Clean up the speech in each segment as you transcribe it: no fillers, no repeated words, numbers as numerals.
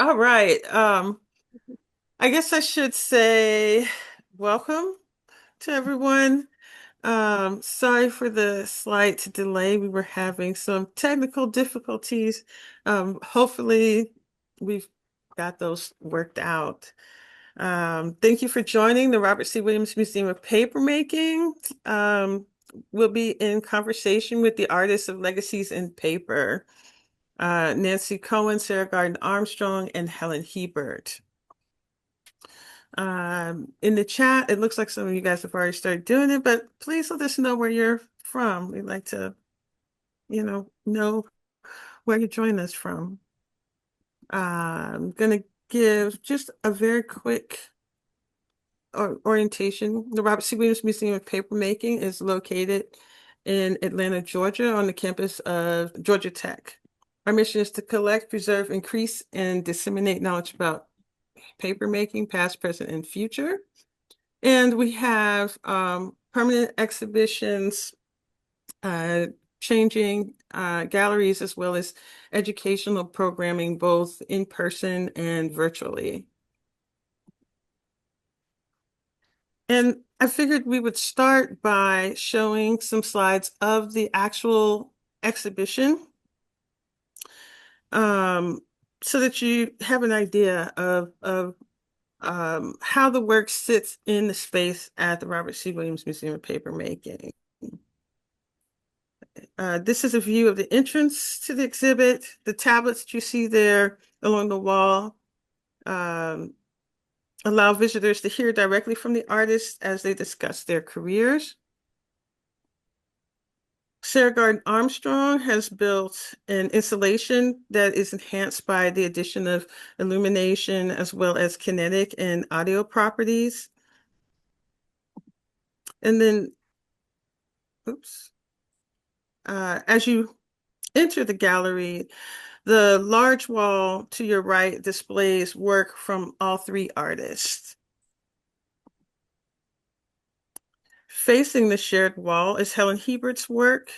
All right. I guess I should say welcome to everyone. Sorry for the slight delay. We were having some technical difficulties. Hopefully we've got those worked out. Thank you for joining the Robert C. Williams Museum of Papermaking. Um, we'll be in conversation with the artists of Legacies in Paper, Nancy Cohen, Sara Garden Armstrong, and Helen Hiebert. In the chat, it looks like some of you guys have already started doing it, but please let us know where you're from. We'd like to, know where you join us from. I'm gonna give just a very quick orientation. The Robert C. Williams Museum of Papermaking is located in Atlanta, Georgia, on the campus of Georgia Tech. Our mission is to collect, preserve, increase, and disseminate knowledge about papermaking, past, present, and future. And we have permanent exhibitions, changing galleries, as well as educational programming, both in person and virtually. And I figured we would start by showing some slides of the actual exhibition, um, so that you have an idea of how the work sits in the space at the Robert C. Williams Museum of Papermaking. This is a view of the entrance to the exhibit. The tablets that you see there along the wall um, allow visitors to hear directly from the artists as they discuss their careers. Sara Garden Armstrong has built an installation that is enhanced by the addition of illumination as well as kinetic and audio properties. And then, oops, as you enter the gallery, the large wall to your right displays work from all three artists. Facing the shared wall is Helen Hiebert's work.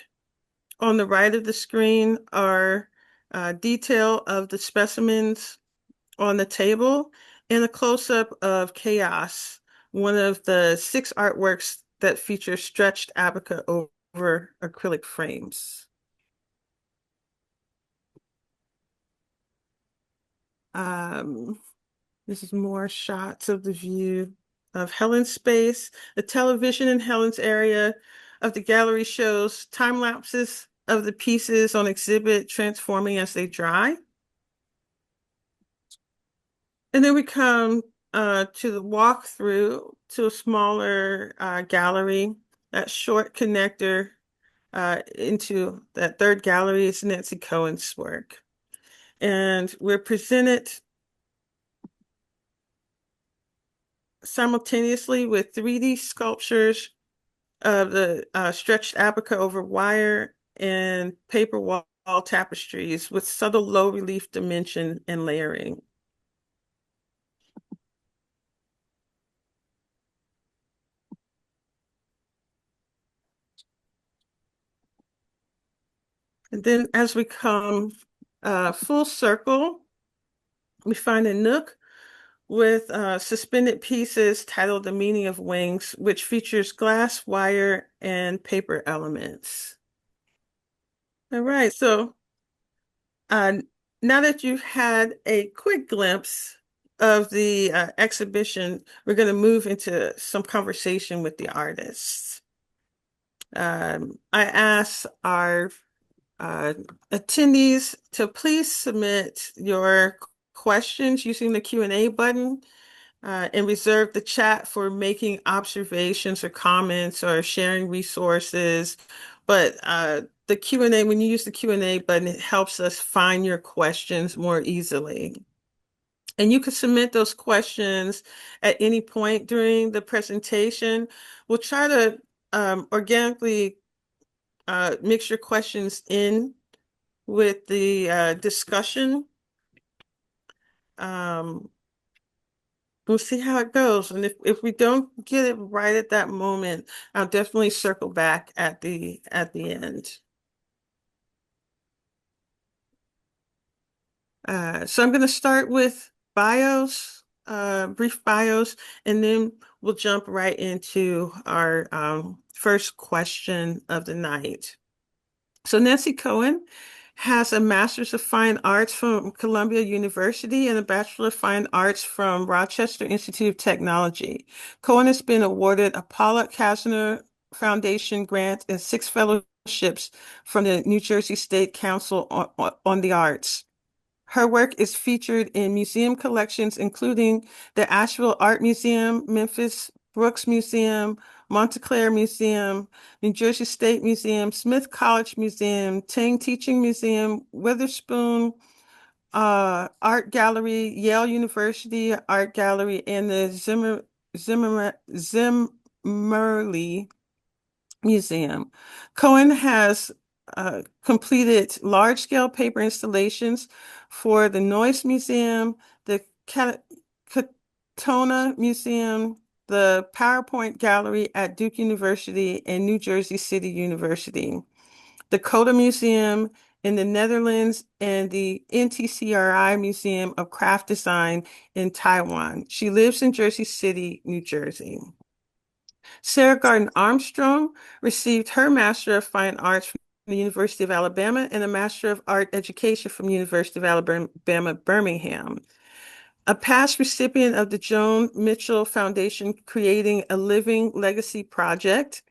On the right of the screen are detail of the specimens on the table and a close-up of Chaos, one of the 6 artworks that feature stretched abaca over acrylic frames. Um, This is more shots of the view of Helen's space. The television in Helen's area of the gallery shows time lapses of the pieces on exhibit transforming as they dry. And then we come to the walkthrough to a smaller gallery. That short connector into that third gallery is Nancy Cohen's work. And we're presented simultaneously with 3D sculptures of the stretched abaca over wire and paper wall tapestries with subtle low relief dimension and layering. And then as we come full circle, we find a nook with suspended pieces titled The Meaning of Wings, which features glass, wire, and paper elements. All right, so uh, now that you've had a quick glimpse of the exhibition, we're going to move into some conversation with the artists. I asked our uh, attendees to please submit your questions using the Q&A button and reserve the chat for making observations or comments or sharing resources. But the Q&A, when you use the Q&A button, it helps us find your questions more easily. And you can submit those questions at any point during the presentation. We'll try to organically mix your questions in with the discussion. We'll see how it goes. And if we don't get it right at that moment, I'll definitely circle back at the end. So I'm going to start with bios, brief bios, and then we'll jump right into our first question of the night. So Nancy Cohen has a Master's of Fine Arts from Columbia University and a Bachelor of Fine Arts from Rochester Institute of Technology. Cohen has been awarded a Paula Kastner Foundation grant and 6 fellowships from the New Jersey State Council on the Arts. Her work is featured in museum collections, including the Asheville Art Museum, Memphis Brooks Museum, Montclair Museum, New Jersey State Museum, Smith College Museum, Tang Teaching Museum, Witherspoon Art Gallery, Yale University Art Gallery, and the Zimmerli Museum. Cohen has completed large-scale paper installations for the Noyes Museum, the Katona Museum, the PowerPoint Gallery at Duke University and New Jersey City University, the Coda Museum in the Netherlands, and the NTCRI Museum of Craft Design in Taiwan. She lives in Jersey City, New Jersey. Sara Garden Armstrong received her Master of Fine Arts from the University of Alabama and a Master of Art Education from the University of Alabama, Birmingham. A past recipient of the Joan Mitchell Foundation Creating a Living Legacy Project,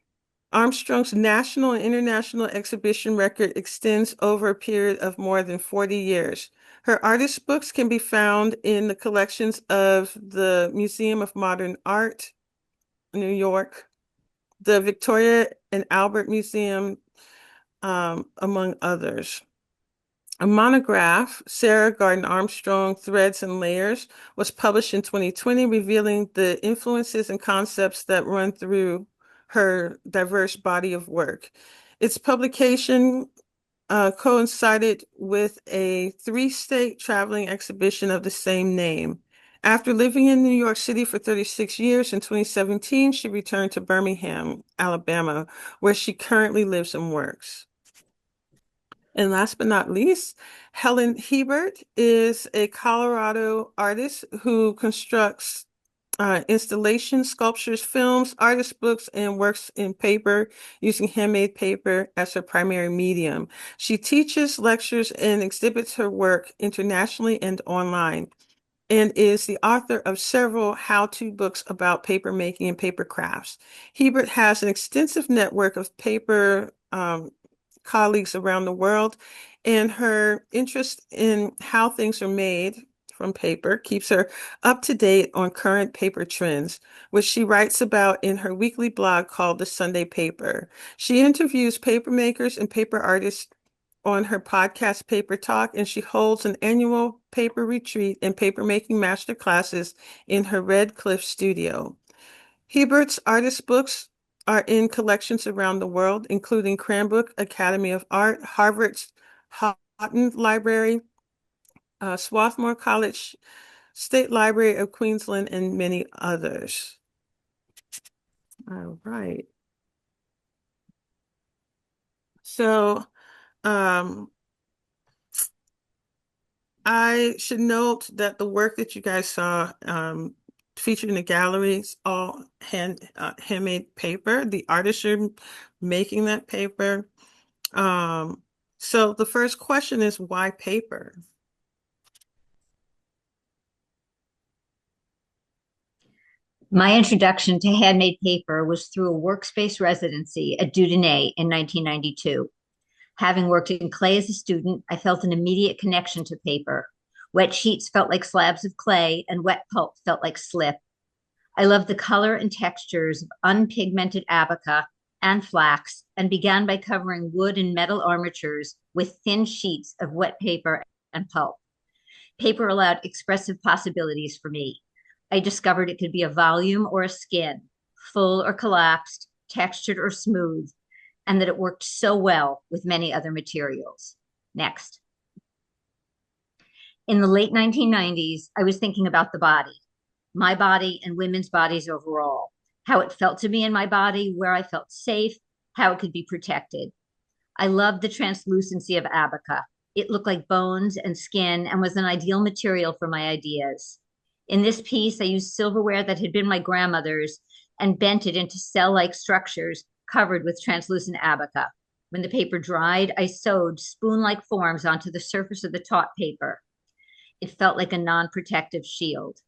Armstrong's national and international exhibition record extends over a period of more than 40 years. Her artist books can be found in the collections of the Museum of Modern Art, New York, the Victoria and Albert Museum, among others. A monograph, Sara Garden Armstrong, Threads and Layers, was published in 2020, revealing the influences and concepts that run through her diverse body of work. Its publication coincided with a 3-state traveling exhibition of the same name. After living in New York City for 36 years, in 2017, she returned to Birmingham, Alabama, where she currently lives and works. And last but not least, Helen Hiebert is a Colorado artist who constructs installations, sculptures, films, artist books, and works in paper using handmade paper as her primary medium. She teaches, lectures, and exhibits her work internationally and online, and is the author of several how-to books about paper making and paper crafts. Hiebert has an extensive network of paper colleagues around the world, and her interest in how things are made from paper keeps her up to date on current paper trends, which she writes about in her weekly blog called The Sunday Paper. She interviews paper makers and paper artists on her podcast Paper Talk, and she holds an annual paper retreat and papermaking master classes in her Red Cliff studio. Hiebert's artist books are in collections around the world, including Cranbrook Academy of Art, Harvard's Houghton Library, Swarthmore College, State Library of Queensland, and many others. All right. So, I should note that the work that you guys saw featured in the galleries all handmade paper. The artists are making that paper. So the first question is, why paper? My introduction to handmade paper was through a workspace residency at Dudonnet in 1992. Having worked in clay as a student, I felt an immediate connection to paper. Wet sheets felt like slabs of clay, and wet pulp felt like slip. I loved the color and textures of unpigmented abaca and flax, and began by covering wood and metal armatures with thin sheets of wet paper and pulp. Paper allowed expressive possibilities for me. I discovered it could be a volume or a skin, full or collapsed, textured or smooth, and that it worked so well with many other materials. Next. In the late 1990s, I was thinking about the body, my body and women's bodies overall, how it felt to me in my body, where I felt safe, how it could be protected. I loved the translucency of abaca, It looked like bones and skin and was an ideal material for my ideas. In this piece, I used silverware that had been my grandmother's and bent it into cell-like structures covered with translucent abaca. When the paper dried, I sewed spoon-like forms onto the surface of the taut paper. It felt like a non-protective shield.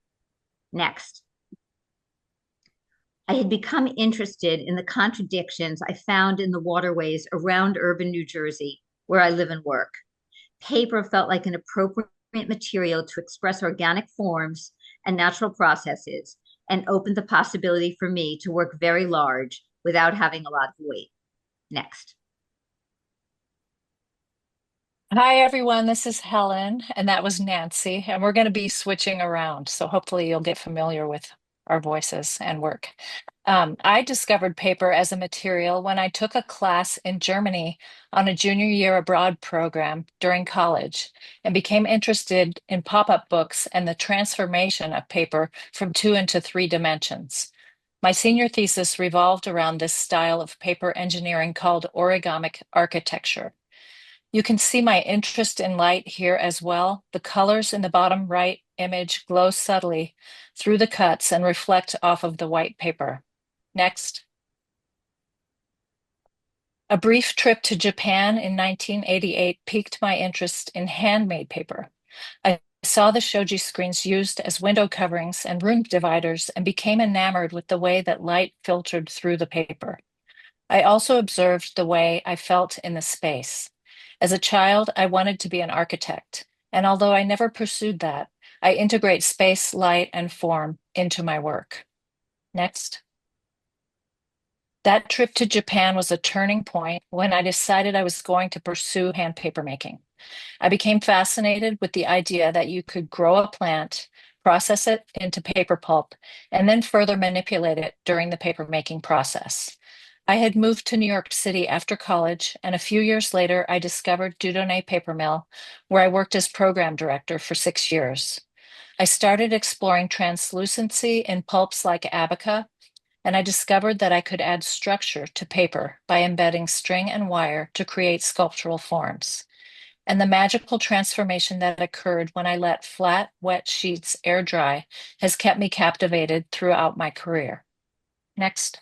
Next. I had become interested in the contradictions I found in the waterways around urban New Jersey, where I live and work. Paper felt like an appropriate material to express organic forms and natural processes, and opened the possibility for me to work very large without having a lot of weight. Next. Hi, everyone. This is Helen, and that was Nancy. And we're going to be switching around. So hopefully you'll get familiar with our voices and work. I discovered paper as a material when I took a class in Germany on a junior year abroad program during college and became interested in pop-up books and the transformation of paper from two into three dimensions. My senior thesis revolved around this style of paper engineering called origamic architecture. You can see my interest in light here as well. The colors in the bottom right image glow subtly through the cuts and reflect off of the white paper. Next. A brief trip to Japan in 1988 piqued my interest in handmade paper. I saw the shoji screens used as window coverings and room dividers and became enamored with the way that light filtered through the paper. I also observed the way I felt in the space. As a child, I wanted to be an architect, and although I never pursued that, I integrate space, light, and form into my work. Next. That trip to Japan was a turning point when I decided I was going to pursue hand paper making. I became fascinated with the idea that you could grow a plant, process it into paper pulp, and then further manipulate it during the paper making process. I had moved to New York City after college, and a few years later, I discovered Dieudonné Paper Mill, where I worked as program director for 6 years. I started exploring translucency in pulps like abaca, and I discovered that I could add structure to paper by embedding string and wire to create sculptural forms. And the magical transformation that occurred when I let flat, wet sheets air dry has kept me captivated throughout my career. Next.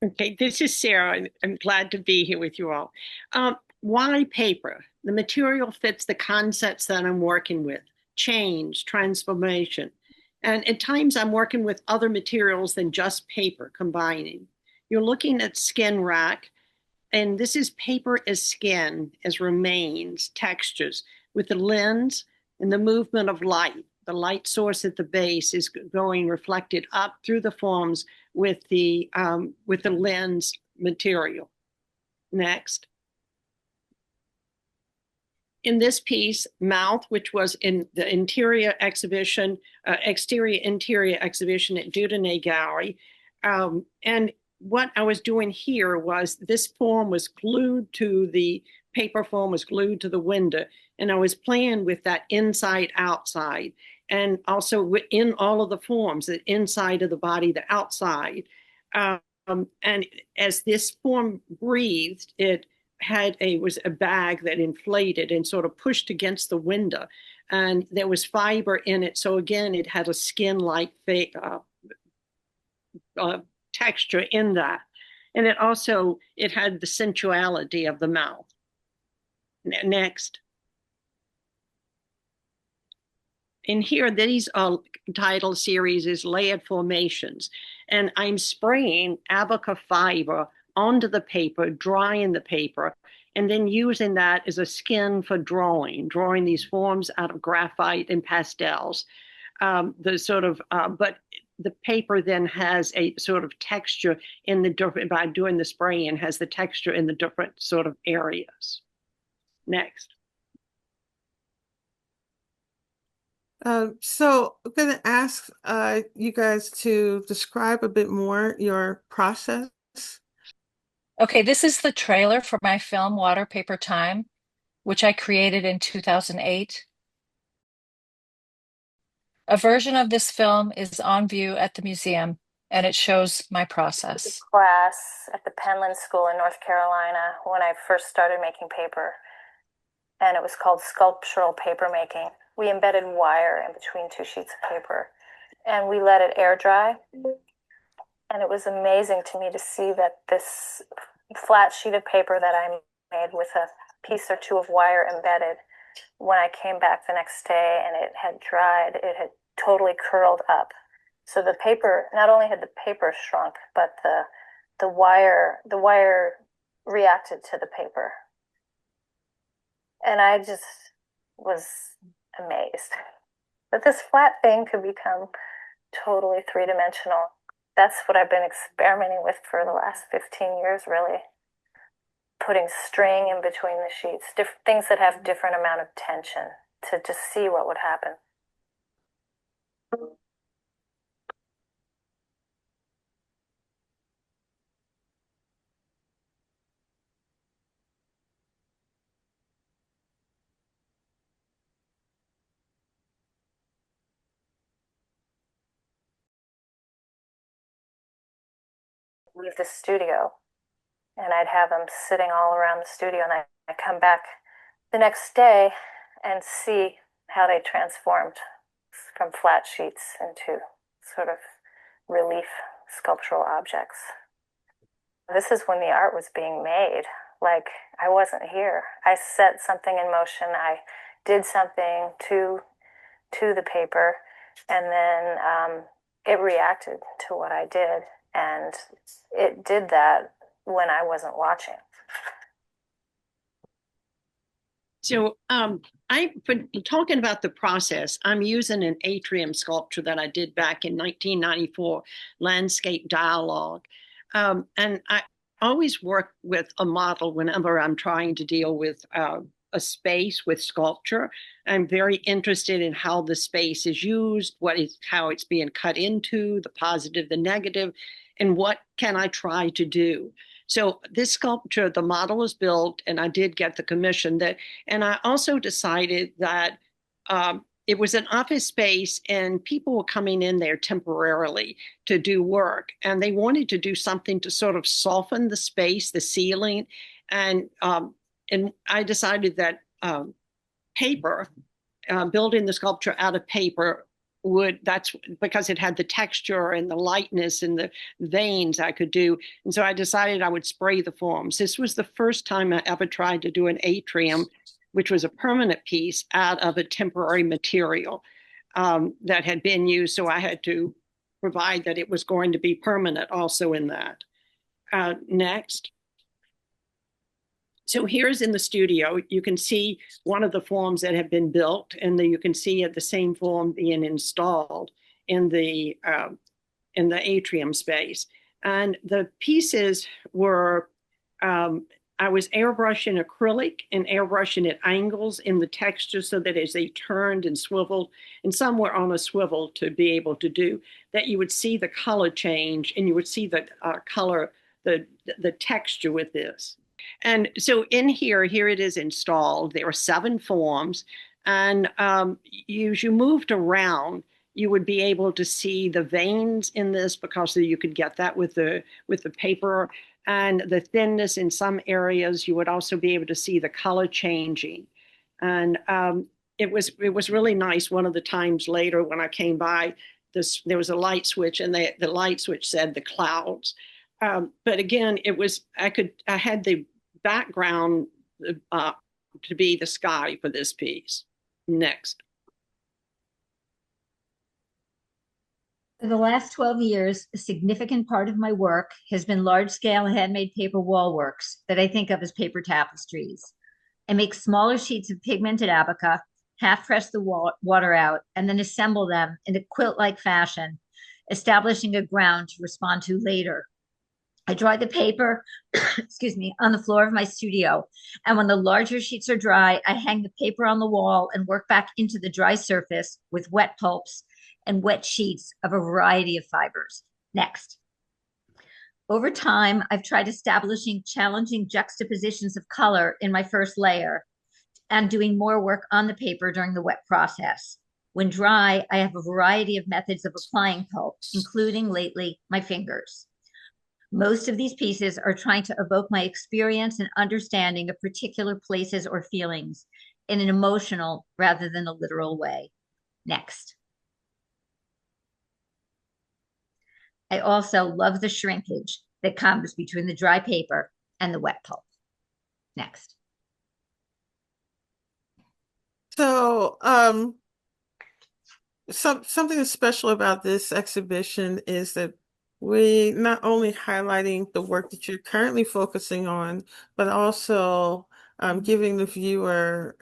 Okay, this is Sarah, and I'm glad to be here with you all. Why paper? The material fits the concepts that I'm working with: change, transformation. And at times I'm working with other materials than just paper, combining. You're looking at skin rack, and this is paper as skin, as remains, textures, with the lens and the movement of light. The light source at the base is going reflected up through the forms with the lens material. Next. In this piece, Mouth, which was in the interior exhibition, exterior interior exhibition at Dieudonné Gallery, and what I was doing here was this form was glued to the paper form was glued to the window, and I was playing with that inside outside, and also in all of the forms, the inside of the body, the outside. And as this form breathed, it was a bag that inflated and sort of pushed against the window, and there was fiber in it. So again, it had a skin-like texture in that, and it had the sensuality of the mouth. Next. In here, these title series is layered formations, and I'm spraying abaca fiber onto the paper, drying the paper, and then using that as a skin for drawing these forms out of graphite and pastels. But the paper then has a sort of texture in the different, by doing the spraying, has the texture in the different sort of areas. Next. So I'm going to ask you guys to describe a bit more your process. Okay, this is the trailer for my film Water Paper Time, which I created in 2008. A version of this film is on view at the museum, and it shows my process. Class at the Penland School in North Carolina when I first started making paper, and it was called sculptural papermaking. We embedded wire in between two sheets of paper, and we let it air dry. And it was amazing to me to see that this flat sheet of paper that I made with a piece or two of wire embedded, when I came back the next day and it had dried, it had totally curled up. So the paper, not only had the paper shrunk, but the wire reacted to the paper. And I just was amazed that this flat thing could become totally three-dimensional. That's what I've been experimenting with for the last 15 years, really. Putting string in between the sheets, things that have different amount of tension to just see what would happen. Leave the studio, and I'd have them sitting all around the studio, and I'd come back the next day and see how they transformed from flat sheets into sort of relief sculptural objects. This is when the art was being made. Like, I wasn't here. I set something in motion. I did something to the paper, and then it reacted to what I did. And it did that when I wasn't watching. So I've been talking about the process. I'm using an atrium sculpture that I did back in 1994, Landscape Dialogue. And I always work with a model whenever I'm trying to deal with a space with sculpture. I'm very interested in how the space is used, how it's being cut into, the positive, the negative, and what can I try to do. So this sculpture, the model was built, and I did get the commission and I also decided that it was an office space and people were coming in there temporarily to do work, and they wanted to do something to sort of soften the space, the ceiling. And I decided that paper, building the sculpture out of paper, that's because it had the texture and the lightness and the veins I could do. And so I decided I would spray the forms. This was the first time I ever tried to do an atrium, which was a permanent piece out of a temporary material that had been used. So I had to provide that it was going to be permanent also in that. Next. So here's in the studio, you can see one of the forms that have been built, and then you can see the same form being installed in the atrium space. And the pieces were, I was airbrushing acrylic and airbrushing at angles in the texture so that as they turned and swiveled, and some were on a swivel to be able to do, that you would see the color change and you would see the color, the texture with this. And so in here it is installed. There are 7 forms. And as you moved around, you would be able to see the veins in this because you could get that with the paper, and the thinness in some areas. You would also be able to see the color changing. And it was really nice. One of the times later when I came by, there was a light switch, and the light switch said the clouds. But again, I had the background to be the sky for this piece. Next. For the last 12 years, a significant part of my work has been large-scale handmade paper wall works that I think of as paper tapestries. I make smaller sheets of pigmented abaca, half press the water out, and then assemble them in a quilt-like fashion, establishing a ground to respond to later. I dry the paper, excuse me, on the floor of my studio. And when the larger sheets are dry, I hang the paper on the wall and work back into the dry surface with wet pulps and wet sheets of a variety of fibers. Next. Over time, I've tried establishing challenging juxtapositions of color in my first layer and doing more work on the paper during the wet process. When dry, I have a variety of methods of applying pulp, including lately my fingers. Most of these pieces are trying to evoke my experience and understanding of particular places or feelings in an emotional rather than a literal way. Next. I also love the shrinkage that comes between the dry paper and the wet pulp. Next. So, something that's special about this exhibition is that we not only highlighting the work that you're currently focusing on, but also giving the viewer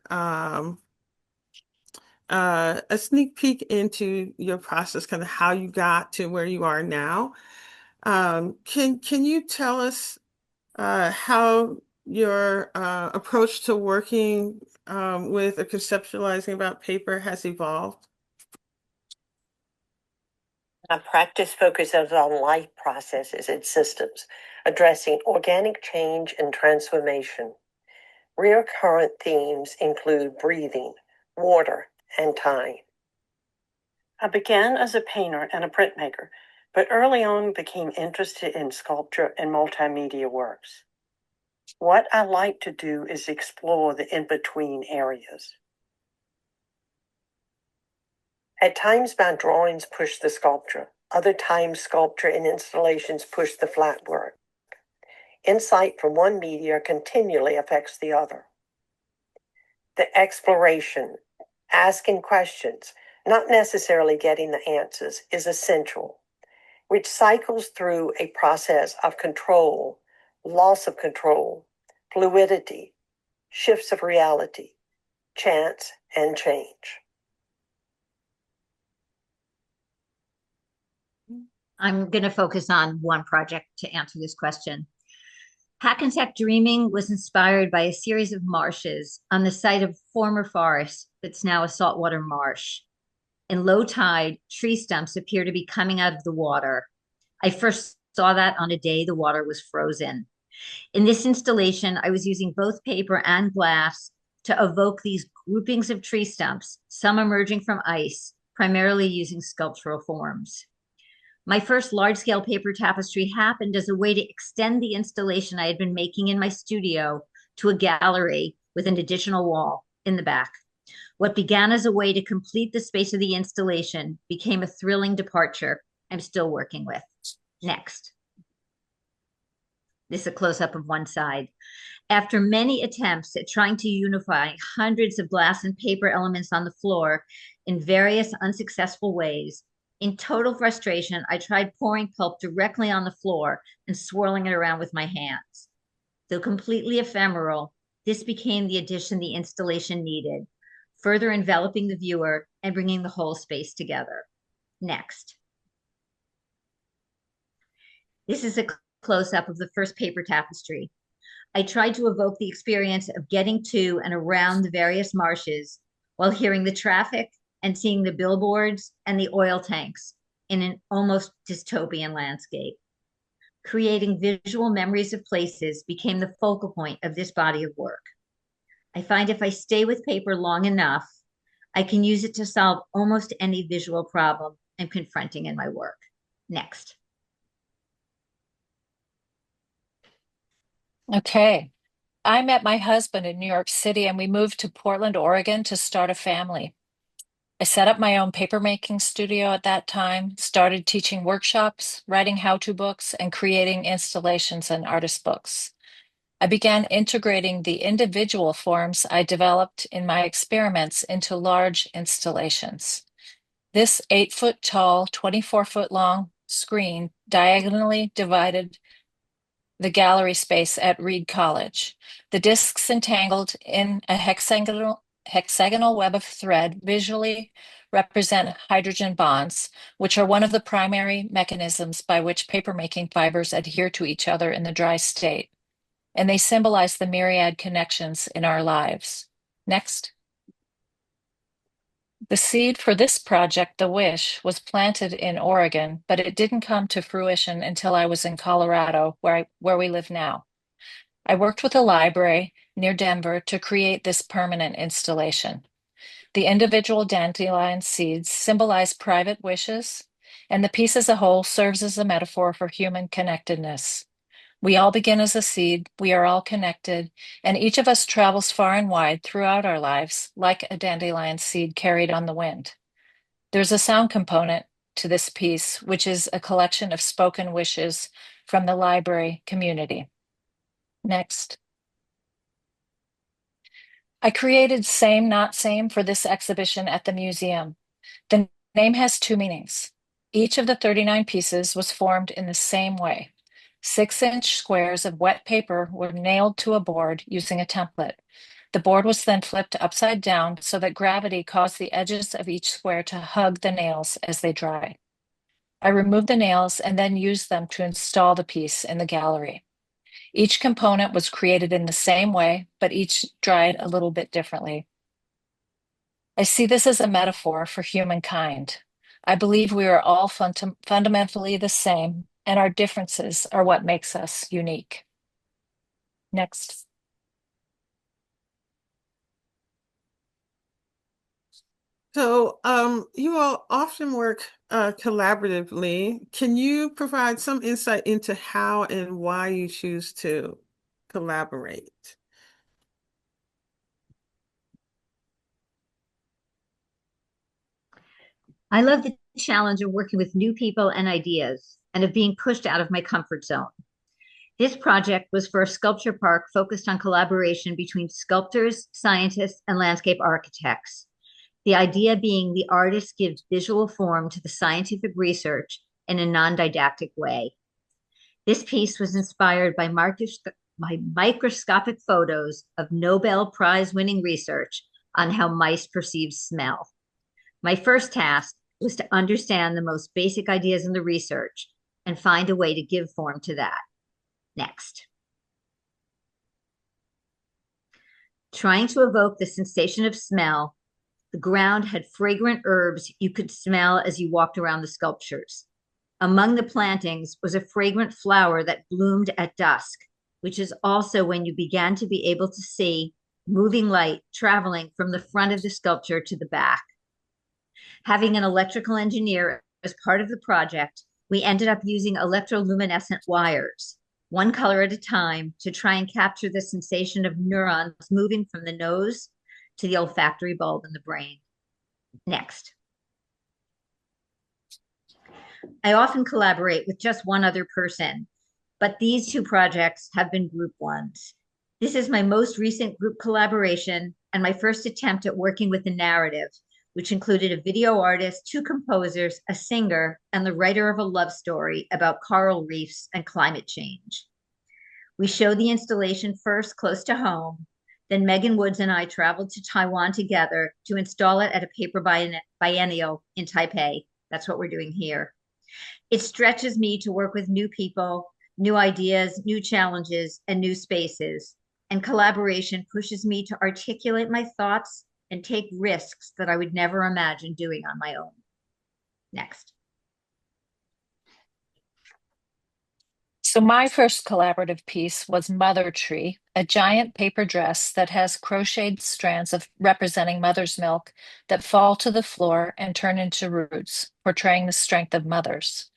a sneak peek into your process, kind of how you got to where you are now. Can you tell us how your approach to working with or conceptualizing about paper has evolved? My practice focuses on life processes and systems, addressing organic change and transformation. Recurrent themes include breathing, water, and time. I began as a painter and a printmaker, but early on became interested in sculpture and multimedia works. What I like to do is explore the in-between areas. At times, my drawings push the sculpture. Other times, sculpture and installations push the flat work. Insight from one media continually affects the other. The exploration, asking questions, not necessarily getting the answers, is essential, which cycles through a process of control, loss of control, fluidity, shifts of reality, chance, and change. I'm going to focus on one project to answer this question. Hackensack Dreaming was inspired by a series of marshes on the site of former forest that's now a saltwater marsh. In low tide, tree stumps appear to be coming out of the water. I first saw that on a day the water was frozen. In this installation, I was using both paper and glass to evoke these groupings of tree stumps, some emerging from ice, primarily using sculptural forms. My first large-scale paper tapestry happened as a way to extend the installation I had been making in my studio to a gallery with an additional wall in the back. What began as a way to complete the space of the installation became a thrilling departure I'm still working with. Next. This is a close-up of one side. After many attempts at trying to unify hundreds of glass and paper elements on the floor in various unsuccessful ways, in total frustration, I tried pouring pulp directly on the floor and swirling it around with my hands. Though completely ephemeral, this became the addition the installation needed, further enveloping the viewer and bringing the whole space together. Next. This is a close-up of the first paper tapestry. I tried to evoke the experience of getting to and around the various marshes while hearing the traffic and seeing the billboards and the oil tanks in an almost dystopian landscape. Creating visual memories of places became the focal point of this body of work. I find if I stay with paper long enough, I can use it to solve almost any visual problem I'm confronting in my work. Next. Okay. I met my husband in New York City and we moved to Portland, Oregon to start a family. I set up my own papermaking studio at that time, started teaching workshops, writing how-to books, and creating installations and artist books. I began integrating the individual forms I developed in my experiments into large installations. This 8-foot tall, 24-foot long screen diagonally divided the gallery space at Reed College. The discs entangled in a hexagonal web of thread visually represent hydrogen bonds, which are one of the primary mechanisms by which papermaking fibers adhere to each other in the dry state, and they symbolize the myriad connections in our lives. Next. The seed for this project, The Wish, was planted in Oregon, but it didn't come to fruition until I was in Colorado, where we live now. I worked with a library near Denver to create this permanent installation. The individual dandelion seeds symbolize private wishes, and the piece as a whole serves as a metaphor for human connectedness. We all begin as a seed, we are all connected, and each of us travels far and wide throughout our lives, like a dandelion seed carried on the wind. There's a sound component to this piece, which is a collection of spoken wishes from the library community. Next. I created Same Not Same for this exhibition at the museum. The name has two meanings. Each of the 39 pieces was formed in the same way. 6-inch squares of wet paper were nailed to a board using a template. The board was then flipped upside down so that gravity caused the edges of each square to hug the nails as they dried. I removed the nails and then used them to install the piece in the gallery. Each component was created in the same way, but each dried a little bit differently. I see this as a metaphor for humankind. I believe we are all fundamentally the same, and our differences are what makes us unique. Next. So, you all often work collaboratively. Can you provide some insight into how and why you choose to collaborate? I love the challenge of working with new people and ideas and of being pushed out of my comfort zone. This project was for a sculpture park focused on collaboration between sculptors, scientists, and landscape architects. The idea being the artist gives visual form to the scientific research in a non-didactic way. This piece was inspired by microscopic photos of Nobel Prize winning research on how mice perceive smell. My first task was to understand the most basic ideas in the research and find a way to give form to that. Next. Trying to evoke the sensation of smell, the ground had fragrant herbs you could smell as you walked around the sculptures. Among the plantings was a fragrant flower that bloomed at dusk, which is also when you began to be able to see moving light traveling from the front of the sculpture to the back. Having an electrical engineer as part of the project, we ended up using electroluminescent wires, one color at a time, to try and capture the sensation of neurons moving from the nose to the olfactory bulb in the brain. Next. I often collaborate with just one other person, but these two projects have been group ones. This is my most recent group collaboration and my first attempt at working with the narrative, which included a video artist, two composers, a singer, and the writer of a love story about coral reefs and climate change. We showed the installation first close to home. Then Megan Woods and I traveled to Taiwan together to install it at a paper biennial in Taipei. That's what we're doing here. It stretches me to work with new people, new ideas, new challenges, and new spaces. And collaboration pushes me to articulate my thoughts and take risks that I would never imagine doing on my own. Next. So my first collaborative piece was Mother Tree, a giant paper dress that has crocheted strands of representing mother's milk that fall to the floor and turn into roots, portraying the strength of mothers.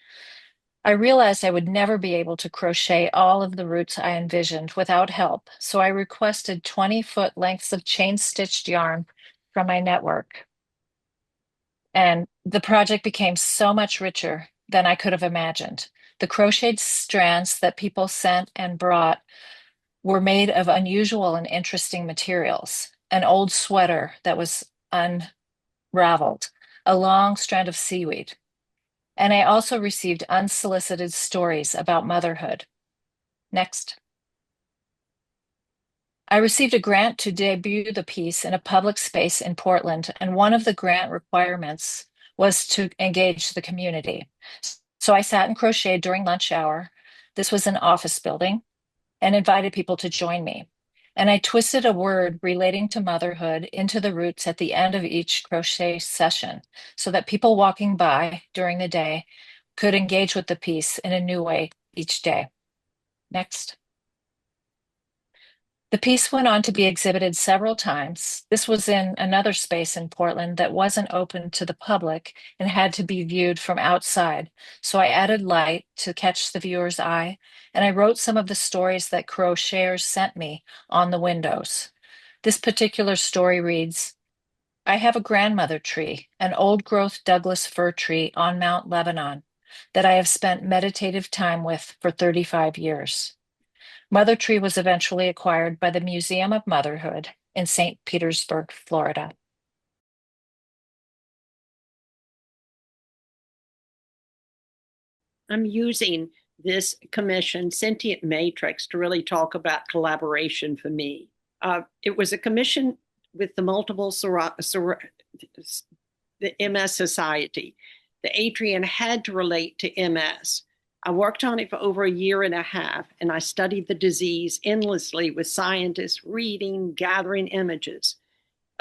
I realized I would never be able to crochet all of the roots I envisioned without help, so I requested 20-foot lengths of chain-stitched yarn from my network. And the project became so much richer than I could have imagined. The crocheted strands that people sent and brought were made of unusual and interesting materials. An old sweater that was unraveled, a long strand of seaweed. And I also received unsolicited stories about motherhood. Next. I received a grant to debut the piece in a public space in Portland, and one of the grant requirements was to engage the community. So I sat and crocheted during lunch hour. This was an office building, and invited people to join me. And I twisted a word relating to motherhood into the roots at the end of each crochet session so that people walking by during the day could engage with the piece in a new way each day. Next. The piece went on to be exhibited several times. This was in another space in Portland that wasn't open to the public and had to be viewed from outside. So I added light to catch the viewer's eye, and I wrote some of the stories that crocheters sent me on the windows. This particular story reads, I have a grandmother tree, an old growth Douglas fir tree on Mount Lebanon that I have spent meditative time with for 35 years. Mother Tree was eventually acquired by the Museum of Motherhood in St. Petersburg, Florida. I'm using this commission, Sentient Matrix, to really talk about collaboration for me. It was a commission with the the MS Society. The Adrian had to relate to MS. I worked on it for over a year and a half, and I studied the disease endlessly with scientists, reading, gathering images.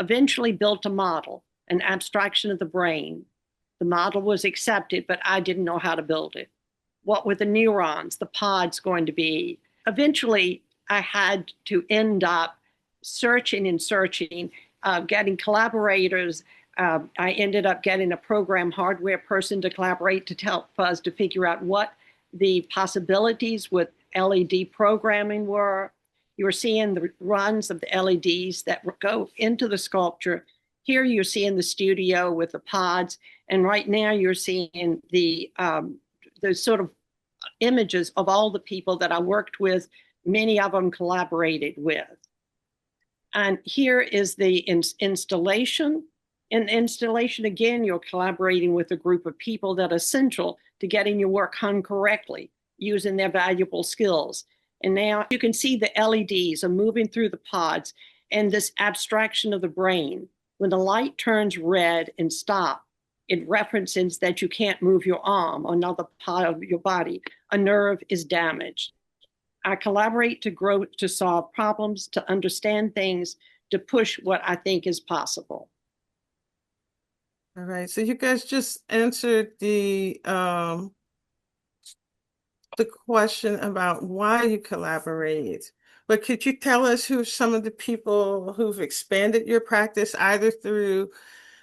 Eventually built a model, an abstraction of the brain. The model was accepted, but I didn't know how to build it. What were the neurons, the pods going to be? Eventually, I had to end up searching and searching, getting collaborators. I ended up getting a program hardware person to collaborate to help us to figure out what the possibilities with LED programming were. You're seeing the runs of the LEDs that go into the sculpture. Here you're seeing the studio with the pods, and right now you're seeing the sort of images of all the people that I worked with, many of them collaborated with. And here is the installation. In installation, again, you're collaborating with a group of people that are essential to getting your work hung correctly, using their valuable skills. And now you can see the LEDs are moving through the pods and this abstraction of the brain. When the light turns red and stop, it references that you can't move your arm or another part of your body. A nerve is damaged. I collaborate to grow, to solve problems, to understand things, to push what I think is possible. All right. So you guys just answered the question about why you collaborate. But could you tell us who some of the people who've expanded your practice, either through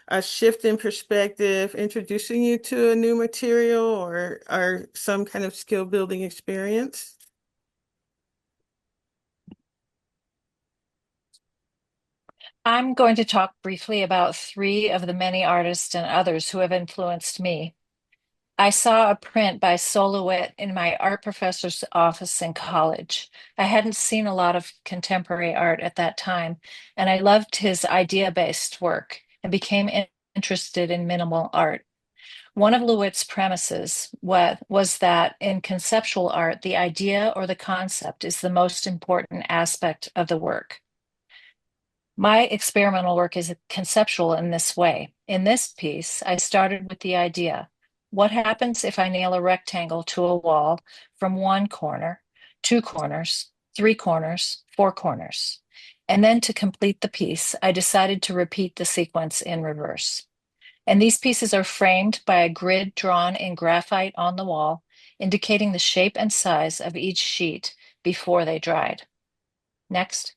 a shift in perspective, introducing you to a new material, or some kind of skill building experience? I'm going to talk briefly about three of the many artists and others who have influenced me. I saw a print by Solowitt in my art professor's office in college. I hadn't seen a lot of contemporary art at that time, and I loved his idea-based work and became interested in minimal art. One of Lewitt's premises was that in conceptual art, the idea or the concept is the most important aspect of the work. My experimental work is conceptual in this way. In this piece, I started with the idea. What happens if I nail a rectangle to a wall from one corner, two corners, three corners, four corners? And then to complete the piece, I decided to repeat the sequence in reverse. And these pieces are framed by a grid drawn in graphite on the wall, indicating the shape and size of each sheet before they dried. Next.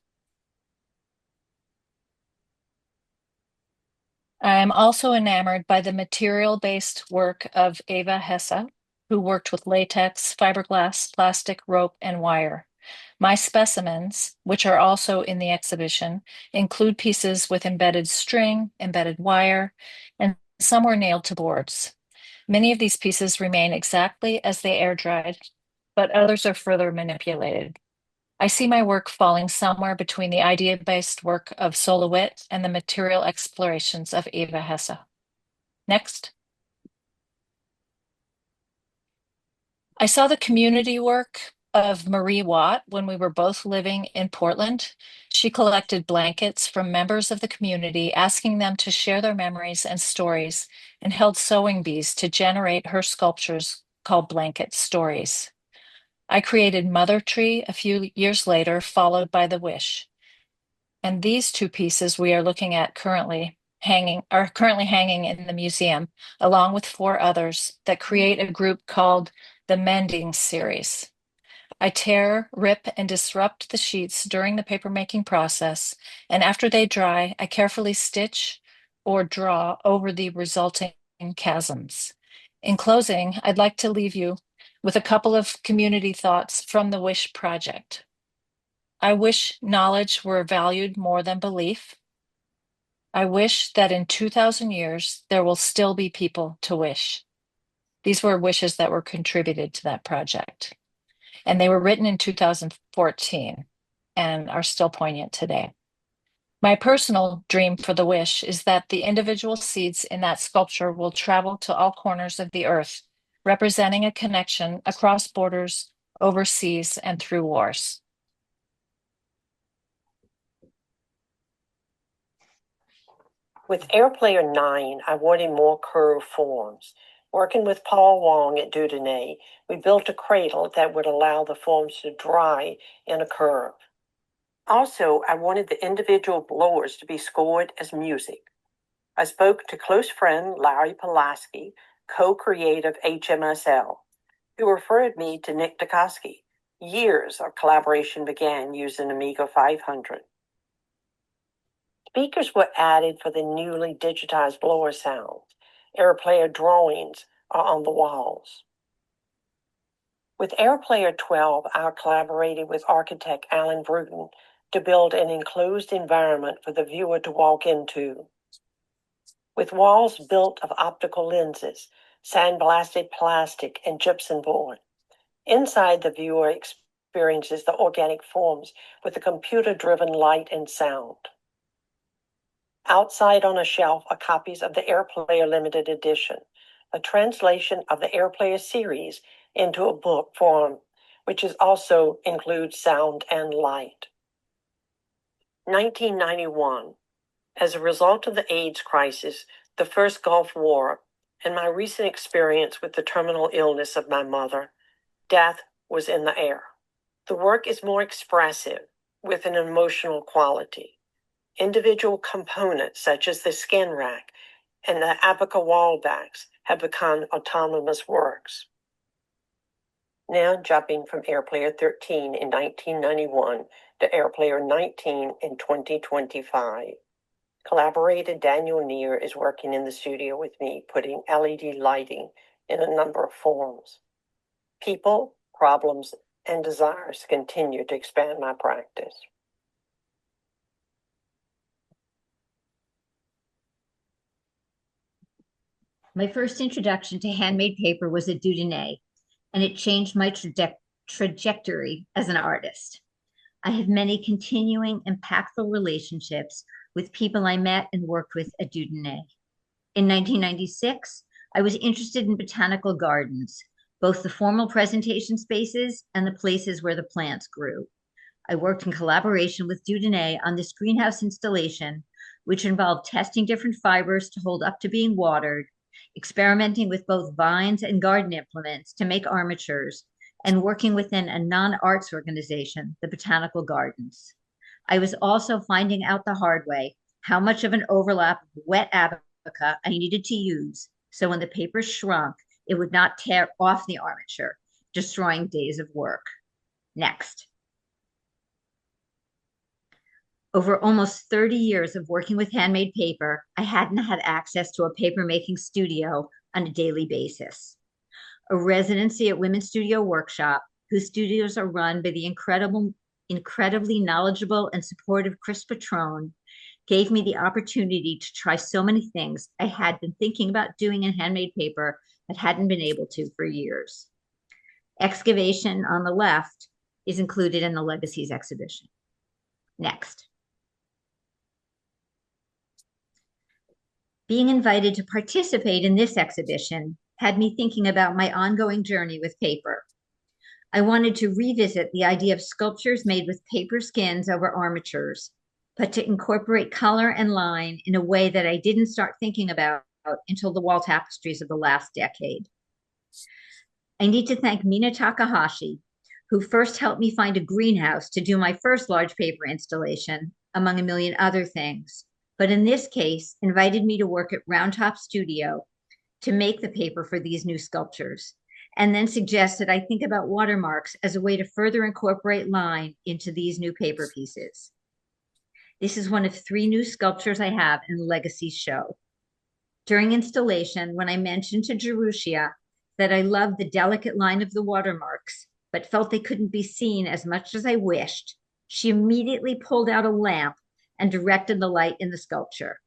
I am also enamored by the material-based work of Eva Hesse, who worked with latex, fiberglass, plastic, rope, and wire. My specimens, which are also in the exhibition, include pieces with embedded string, embedded wire, and some were nailed to boards. Many of these pieces remain exactly as they air dried, but others are further manipulated. I see my work falling somewhere between the idea-based work of Solowitt and the material explorations of Eva Hesse. Next. I saw the community work of Marie Watt when we were both living in Portland. She collected blankets from members of the community, asking them to share their memories and stories, and held sewing bees to generate her sculptures called Blanket Stories. I created Mother Tree a few years later, followed by The Wish. And these two pieces we are looking at are currently hanging in the museum, along with four others that create a group called the Mending Series. I tear, rip, and disrupt the sheets during the papermaking process, and after they dry, I carefully stitch or draw over the resulting chasms. In closing, I'd like to leave you with a couple of community thoughts from the WISH project. I wish knowledge were valued more than belief. I wish that in 2,000 years, there will still be people to wish. These were wishes that were contributed to that project. And they were written in 2014 and are still poignant today. My personal dream for the wish is that the individual seeds in that sculpture will travel to all corners of the earth, representing a connection across borders, overseas, and through wars. With Airplayer 9, I wanted more curved forms. Working with Paul Wong at Dudonnet, we built a cradle that would allow the forms to dry in a curve. Also, I wanted the individual blowers to be scored as music. I spoke to close friend Larry Pulaski, co-creator of HMSL, who referred me to Nick Dukoski. Years of collaboration began using Amiga 500. Speakers were added for the newly digitized blower sounds. Airplayer drawings are on the walls. With Airplayer 12, I collaborated with architect Alan Bruton to build an enclosed environment for the viewer to walk into. With walls built of optical lenses, sandblasted plastic, and gypsum board, inside the viewer experiences the organic forms with the computer-driven light and sound. Outside on a shelf are copies of the Airplayer Limited Edition, a translation of the Airplayer series into a book form, which also includes sound and light. 1991. As a result of the AIDS crisis, the first Gulf War, and my recent experience with the terminal illness of my mother, death was in the air. The work is more expressive, with an emotional quality. Individual components, such as the skin rack and the abaca wall backs, have become autonomous works. Now jumping from Airplayer 13 in 1991 to Airplayer 19 in 2025. Collaborator Daniel Neer is working in the studio with me, putting LED lighting in a number of forms. People, problems, and desires continue to expand my practice. My first introduction to handmade paper was at Dudonnet, and it changed my trajectory as an artist. I have many continuing, impactful relationships with people I met and worked with at Dudonnet. In 1996, I was interested in botanical gardens, both the formal presentation spaces and the places where the plants grew. I worked in collaboration with Dudonnet on this greenhouse installation, which involved testing different fibers to hold up to being watered, experimenting with both vines and garden implements to make armatures, and working within a non-arts organization, the Botanical Gardens. I was also finding out the hard way how much of an overlap of wet abaca I needed to use, so when the paper shrunk, it would not tear off the armature, destroying days of work. Next. Over almost 30 years of working with handmade paper, I hadn't had access to a papermaking studio on a daily basis. A residency at Women's Studio Workshop, whose studios are run by the incredibly knowledgeable and supportive Chris Patrone, gave me the opportunity to try so many things I had been thinking about doing in handmade paper but hadn't been able to for years. Excavation on the left is included in the Legacies exhibition. Next. Being invited to participate in this exhibition had me thinking about my ongoing journey with paper. I wanted to revisit the idea of sculptures made with paper skins over armatures, but to incorporate color and line in a way that I didn't start thinking about until the wall tapestries of the last decade. I need to thank Mina Takahashi, who first helped me find a greenhouse to do my first large paper installation, among a million other things, but in this case, invited me to work at Round Top Studio to make the paper for these new sculptures. and then suggested I think about watermarks as a way to further incorporate line into these new paper pieces. This is one of 3 new sculptures I have in the Legacies show. During installation, when I mentioned to Jerusha that I loved the delicate line of the watermarks, but felt they couldn't be seen as much as I wished, she immediately pulled out a lamp and directed the light in the sculpture,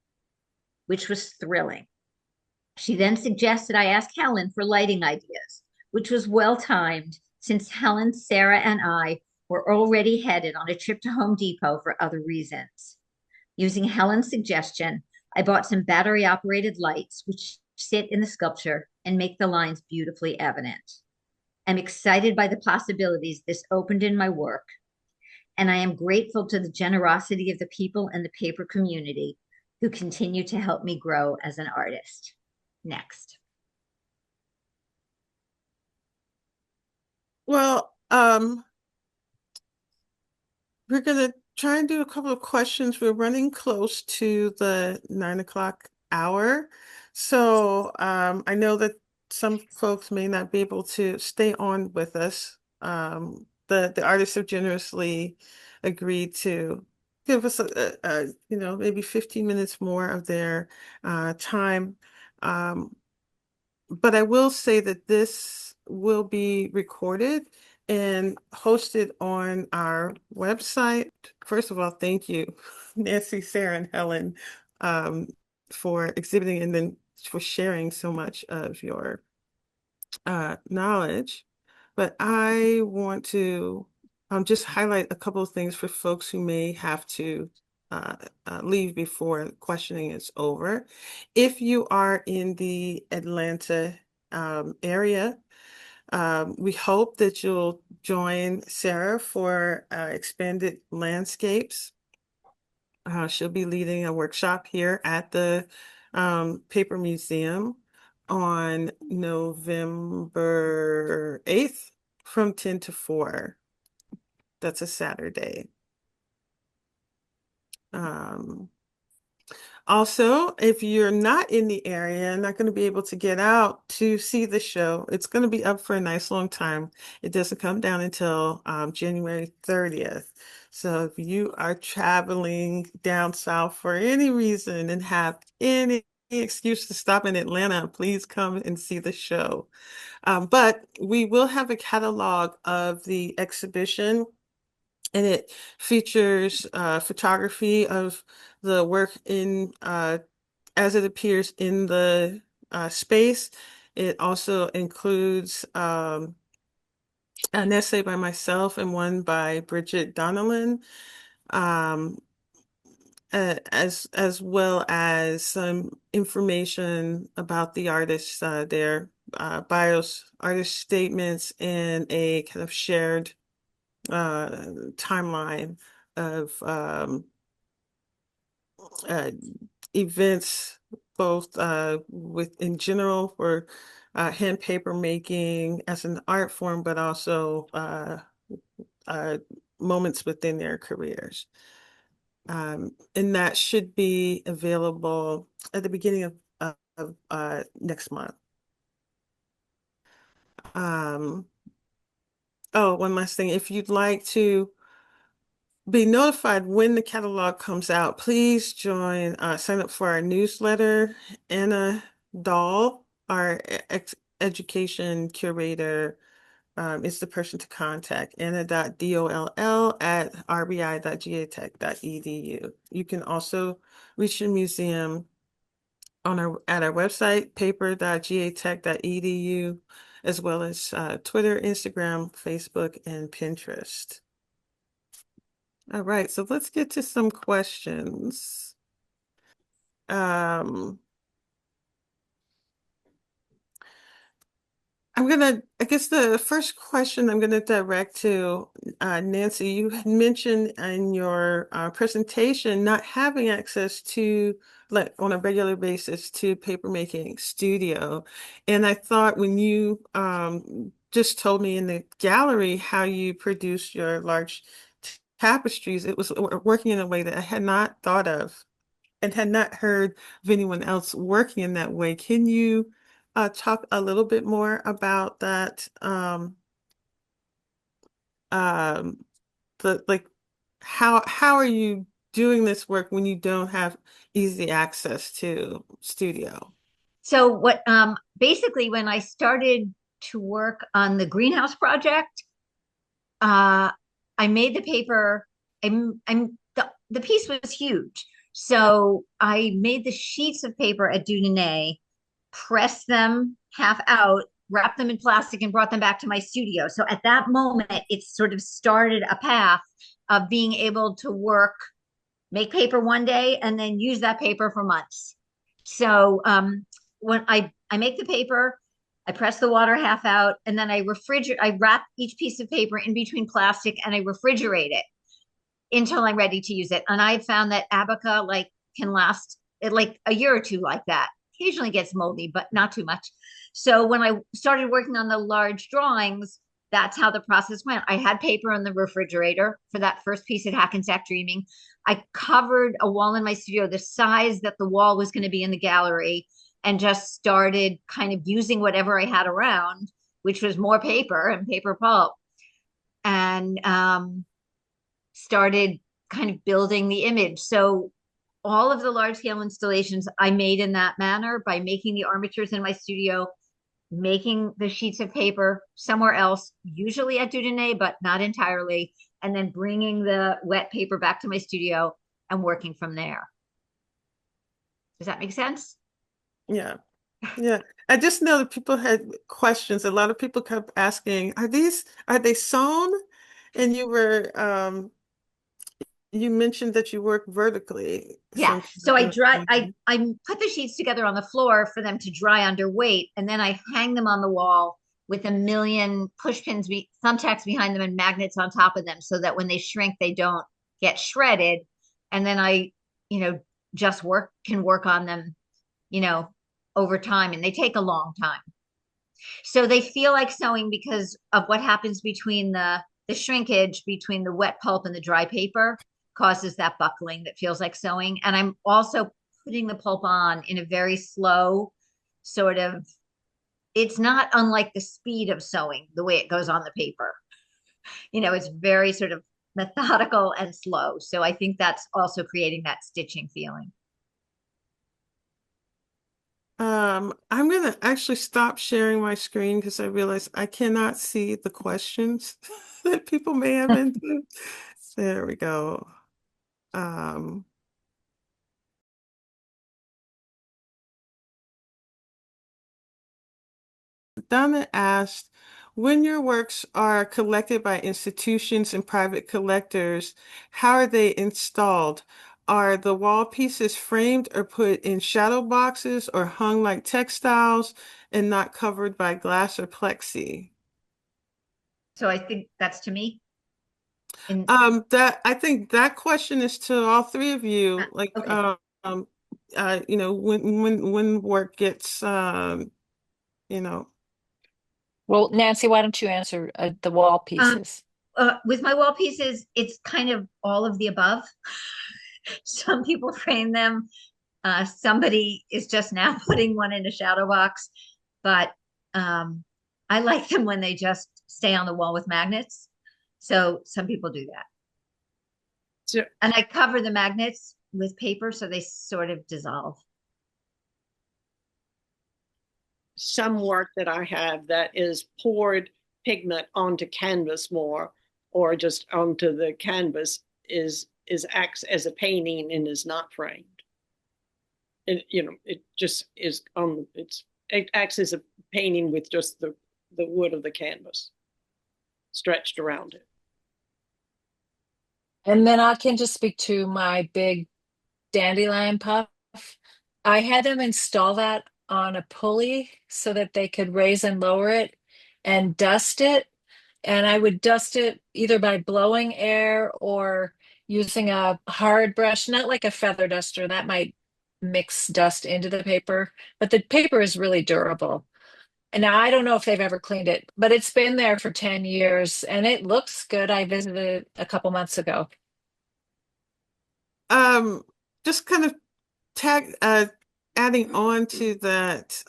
which was thrilling. She then suggested I ask Helen for lighting ideas, which was well timed since Helen, Sara, and I were already headed on a trip to Home Depot for other reasons. Using Helen's suggestion, I bought some battery operated lights, which sit in the sculpture and make the lines beautifully evident. I'm excited by the possibilities this opened in my work, and I am grateful to the generosity of the people in the paper community who continue to help me grow as an artist. Next. Well, we're gonna try and do a couple of questions. We're running close to the 9 o'clock hour. So I know that some folks may not be able to stay on with us. The artists have generously agreed to give us maybe 15 minutes more of their time. Um, but I will say that this will be recorded and hosted on our website. First of all, thank you, Nancy, Sara, and Helen, um, for exhibiting and then for sharing so much of your knowledge. But I want to just highlight a couple of things for folks who may have to uh, leave before questioning is over. If you are in the Atlanta area, we hope that you'll join Sara for Expanded Landscapes. She'll be leading a workshop here at the Paper Museum on November 8th from 10 to 4. That's a Saturday. Um, Also, if you're not in the area and not going to be able to get out to see the show, it's going to be up for a nice long time. It doesn't come down until January 30th. So if you are traveling down south for any reason and have any excuse to stop in Atlanta, please come and see the show. But we will have a catalog of the exhibition, and it features photography of the work in as it appears in the space. It also includes an essay by myself and one by Bridget Donnellan, um, as well as some information about the artists, their bios, artist statements, and a kind of shared timeline of uh, events, both with in general for hand paper making as an art form, but also uh, moments within their careers. And that should be available at the beginning of next month. Um, oh, one last thing. If you'd like to be notified when the catalog comes out, please sign up for our newsletter. Anna Dahl, our education curator, is the person to contact. Anna.doll@rbi.gatech.edu. You can also reach the museum at our website, paper.gatech.edu, as well as Twitter, Instagram, Facebook, and Pinterest. All right, so let's get to some questions. I guess the first question I'm gonna direct to Nancy. You had mentioned in your presentation not having access to, like, on a regular basis to papermaking studio. And I thought when you just told me in the gallery how you produce your large tapestries, it was working in a way that I had not thought of and had not heard of anyone else working in that way. Can you talk a little bit more about that? Um, the like, how are you doing this work when you don't have easy access to studio? So what basically when I started to work on the greenhouse project, uh I made the paper. The piece was huge. So I made the sheets of paper at Dudonnet, pressed them half out, wrapped them in plastic, and brought them back to my studio. So at that moment, it sort of started a path of being able to work, make paper one day, and then use that paper for months. So when I make the paper, I press the water half out, and then I wrap each piece of paper in between plastic, and I refrigerate it until I'm ready to use it. And I found that Abaca like can last it like a year or two like that. Occasionally gets moldy, but not too much. So when I started working on the large drawings, that's how the process went. I had paper in the refrigerator for that first piece at Hackensack Dreaming. I covered a wall in my studio the size that the wall was going to be in the gallery, and just started kind of using whatever I had around, which was more paper and paper pulp, and started kind of building the image. So all of the large scale installations I made in that manner by making the armatures in my studio, making the sheets of paper somewhere else, usually at Dudonnet, but not entirely, and then bringing the wet paper back to my studio and working from there. Does that make sense? Yeah. Yeah. I just know that people had questions. A lot of people kept asking, are they sewn? And you mentioned that you work vertically Yeah. sometimes. So I put the sheets together on the floor for them to dry under weight, and then I hang them on the wall with a million push pins, thumbtacks behind them, and magnets on top of them, so that when they shrink, they don't get shredded. And then I, you know, just work on them, you know, over time, and they take a long time. So they feel like sewing because of what happens between the shrinkage between the wet pulp and the dry paper causes that buckling that feels like sewing. And I'm also putting the pulp on in a very slow sort of, it's not unlike the speed of sewing the way it goes on the paper. It's very sort of methodical and slow. So I think that's also creating that stitching feeling. I'm gonna actually stop sharing my screen because I realize I cannot see the questions that people may have entered. There we go. Um, Donna asked, when your works are collected by institutions and private collectors, how are they installed? Are the wall pieces framed or put in shadow boxes or hung like textiles and not covered by glass or plexi? So I think that's to me. In That I think that question is to all three of you. Okay. When work gets you know, Well, Nancy, why don't you answer the wall Um, pieces? with my wall pieces, it's kind of all of the above. Some people frame them. Somebody is just now putting one in a shadow box, but um, I like them when they just stay on the wall with magnets. So some people do that. So And I cover the magnets with paper so they sort of dissolve. some work that I have that is poured pigment onto canvas more, or just onto the canvas, is acts as a painting and is not framed. And it just is on it acts as a painting with just the wood of the canvas stretched around it. And then I can just speak to my big dandelion puff. I had them install that on a pulley so that they could raise and lower it and dust it. And I would dust it either by blowing air or using a hard brush, not like a feather duster. That might mix dust into the paper, but the paper is really durable. And now I don't know if they've ever cleaned it, but it's been there for 10 years and it looks good. I visited it a couple months ago. um, just kind of tag adding on to that.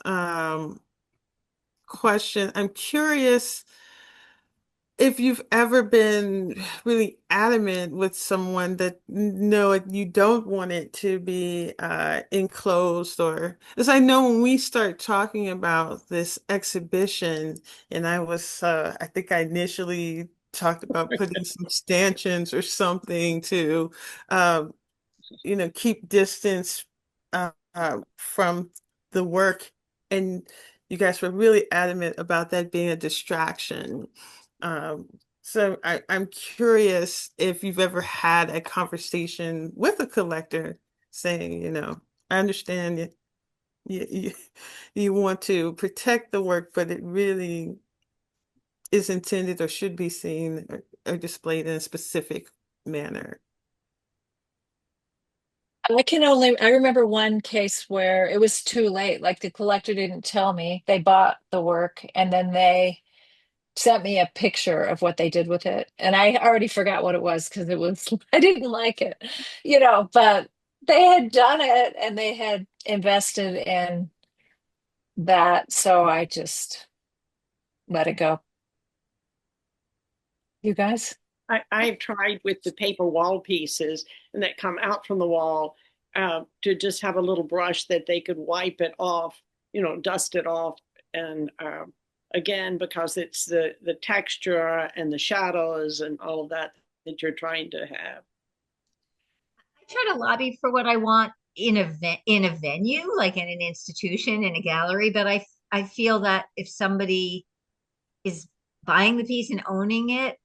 question. I'm curious if you've ever been really adamant with someone that no, you don't want it to be enclosed, or as I know when we start talking about this exhibition, and I think I initially talked about putting some stanchions or something to uh, keep distance from the work. And you guys were really adamant about that being a distraction. Um, I'm curious if you've ever had a conversation with a collector saying, I understand you, you want to protect the work, but it really is intended or should be seen or displayed in a specific manner. I remember one case where it was too late. Like the collector didn't tell me. They bought the work and then they sent me a picture of what they did with it. And I already forgot what it was because I didn't like it, but they had done it and they had invested in that. So I just let it go. You guys? I've tried with the paper wall pieces and that come out from the wall to just have a little brush that they could wipe it off, dust it off. And again, because it's the texture and the shadows and all of that that you're trying to have. I try to lobby for what I want in a venue, like in an institution, in a gallery, but I feel that if somebody is buying the piece and owning it,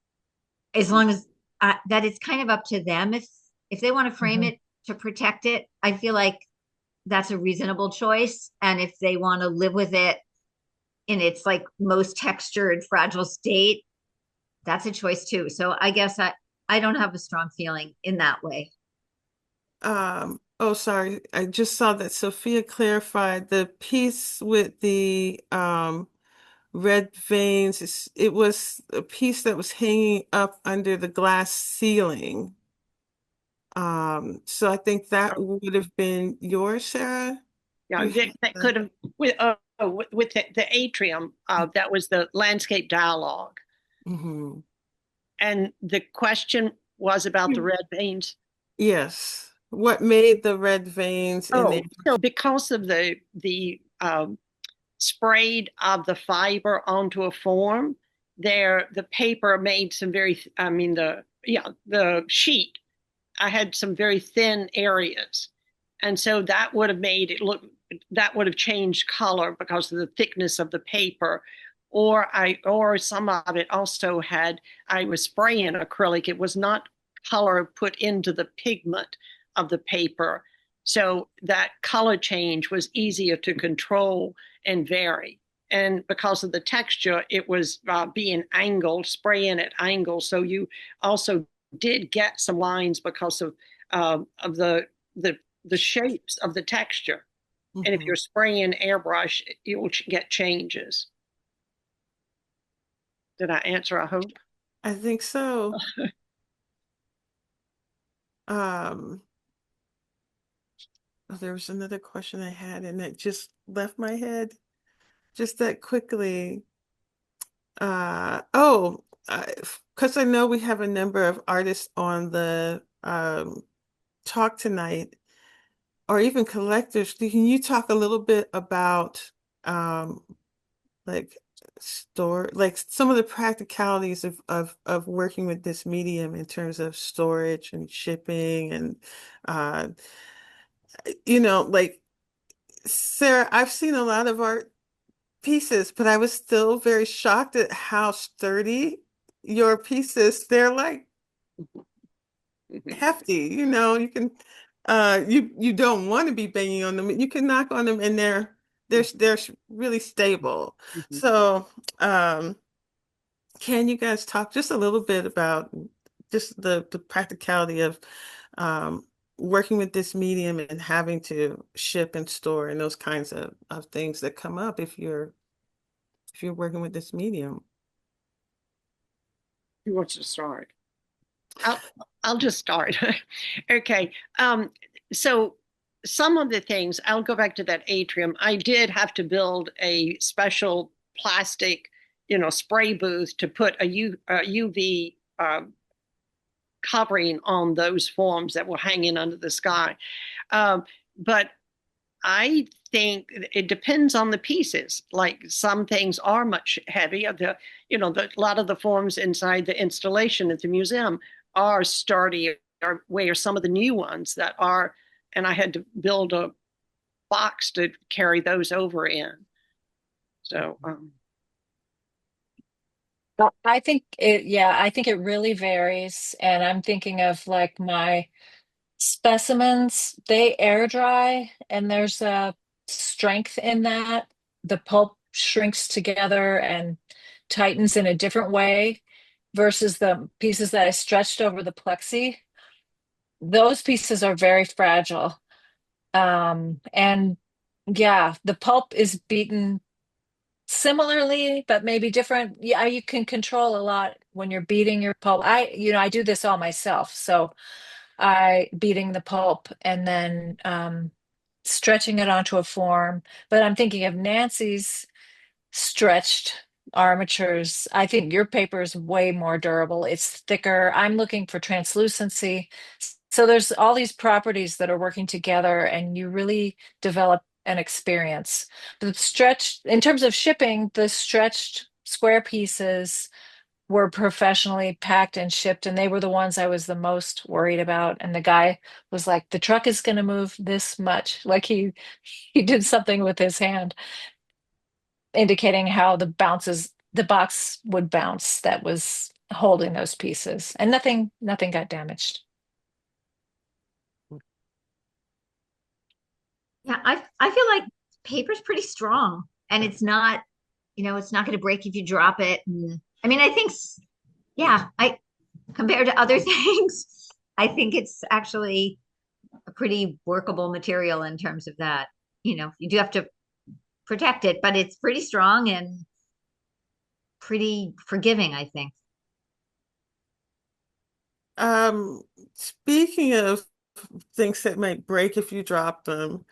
as long as that it's kind of up to them if they want to frame Mhm. it to protect it. I feel like that's a reasonable choice, and if they want to live with it in its like most textured fragile state, that's a choice too. So I guess I don't have a strong feeling in that way. Oh, sorry. I just saw that Sophia clarified the piece with the red veins. It was a piece that was hanging up under the glass ceiling. So I think that would have been yours, Sarah. Yeah, You had that could have with the atrium. That was the landscape dialogue, Mhm. and the question was about the red veins. Yes. What made the red veins in there? Oh, so because of the sprayed of the fiber onto a form, the paper made some very. I mean the sheet. I had some very thin areas, and so that would have made it look. That would have changed color because of the thickness of the paper. Or some of it also had, I was spraying acrylic. It was not color put into the pigment of the paper. So that color change was easier to control and vary. And because of the texture, it was being angled, spraying at angles. So you also did get some lines because of the shapes of the texture. And if Mhm. you're spraying airbrush, you will get changes. Did I answer? I hope. I think so. Um, oh, there was another question I had and it just left my head just that quickly. Oh, because I know we have a number of artists on the talk tonight, or even collectors. Can you talk a little bit about um, like like some of the practicalities of working with this medium in terms of storage and shipping and uh, like Sarah, I've seen a lot of art pieces, but I was still very shocked at how sturdy your pieces. They're like hefty, you can you don't want to be banging on them. You can knock on them and they're really stable. So, can you guys talk just a little bit about just the practicality of um working with this medium and having to ship and store and those kinds of things that come up if you're working with this medium? Who wants to start? I'll I'll just start. Okay. So some of the things, I'll go back to that atrium. I did have to build a special plastic, spray booth to put a UV covering on those forms that were hanging under the sky. But I think it depends on the pieces. Like some things are much heavier. A lot of the forms inside the installation at the museum are sturdier, where some of the new ones that are, and I had to build a box to carry those over in. So, I think I think it really varies. And I'm thinking of like my specimens, they air dry, and there's a strength in that. The pulp shrinks together and tightens in a different way versus the pieces that I stretched over the plexi. Those pieces are very fragile. And yeah, the pulp is beaten similarly, but maybe different. Yeah, you can control a lot when you're beating your pulp. I do this all myself. So I beating the pulp and then stretching it onto a form. But I'm thinking of Nancy's stretched armatures. I think your paper is way more durable. It's thicker. I'm looking for translucency. So there's all these properties that are working together, and you really develop an experience. The stretched, in terms of shipping, the stretched square pieces were professionally packed and shipped, and they were the ones I was the most worried about. And the guy was like, "The truck is going to move this much." Like he did something with his hand, indicating how the box would bounce that was holding those pieces, and nothing got damaged. Yeah, I feel like paper's pretty strong, and it's not, it's not going to break if you drop it. And I mean, I think, yeah, I compared to other things, I think it's actually a pretty workable material in terms of that. You do have to protect it, but it's pretty strong and pretty forgiving, I think. Speaking of things that might break if you drop them,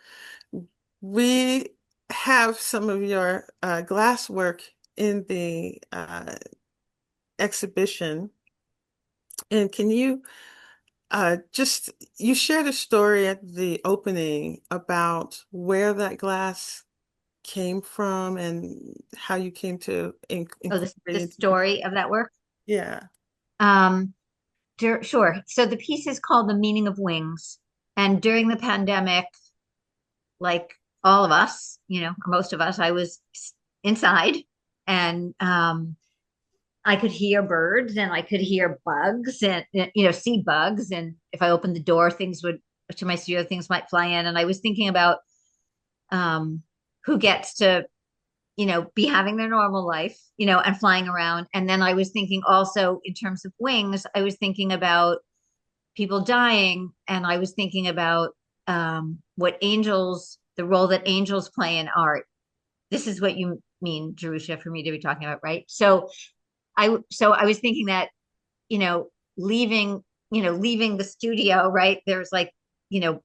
we have some of your glass work in the exhibition. And can you you shared a story at the opening about where that glass came from and how you came to Oh, incorporate the it into your, story of that work. yeah. Um, sure. So the piece is called The Meaning of Wings. And during the pandemic, like all of us, or most of us, I was inside, and I could hear birds and I could hear bugs and, see bugs. And if I opened the door, things would, to my studio, things might fly in. And I was thinking about um, who gets to, be having their normal life, and flying around. And then I was thinking also in terms of wings, I was thinking about people dying, and I was thinking about the role that angels play in art. This is what you mean, Jerusha, for me to be talking about, right? So I was thinking that, you know, leaving, leaving the studio, right? There's like, you know,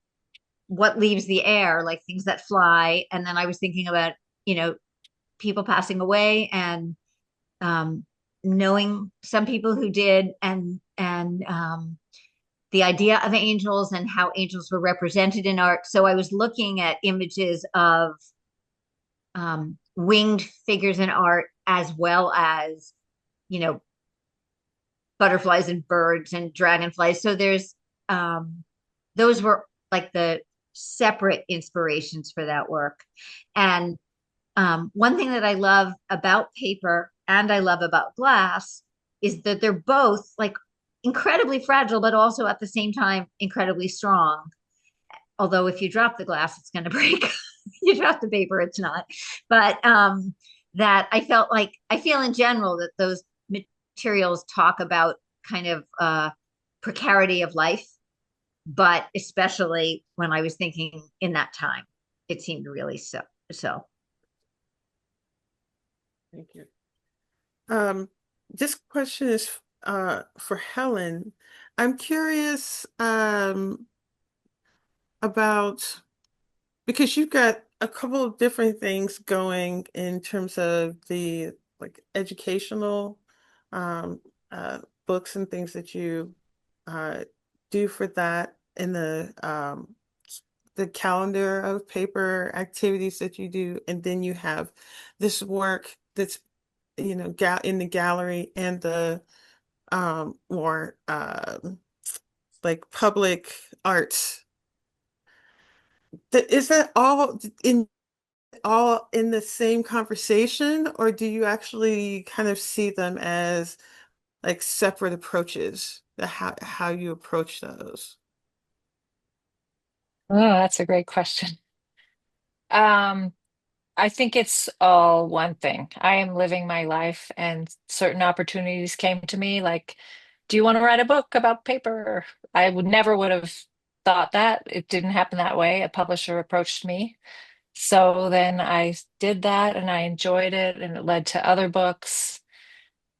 what leaves the air, like things that fly. And then I was thinking about, you know, people passing away, and um, knowing some people who did, and the idea of angels and how angels were represented in art. So I was looking at images of winged figures in art, as well as, you know, butterflies and birds and dragonflies. So there's those were like the separate inspirations for that work. And one thing that I love about paper and I love about glass is that they're both like incredibly fragile, but also at the same time incredibly strong. Although if you drop the glass, it's going to break. You drop the paper, it's not. But that I feel in general that those materials talk about kind of precarity of life, but especially when I was thinking in that time, it seemed really so. Thank you. This question is for Helen. I'm curious about because you've got a couple of different things going in terms of the like educational um, books and things that you uh, do for that in the calendar of paper activities that you do, and then you have this work that's ga in the gallery and the more like public arts. Is that all in the same conversation, or do you actually kind of see them as like separate approaches, how you approach those? Oh, that's a great question. Um, I think it's all one thing. I am living my life, and certain opportunities came to me, like, do you want to write a book about paper? I would have thought that. It didn't happen that way. A publisher approached me. So then I did that and I enjoyed it, and it led to other books.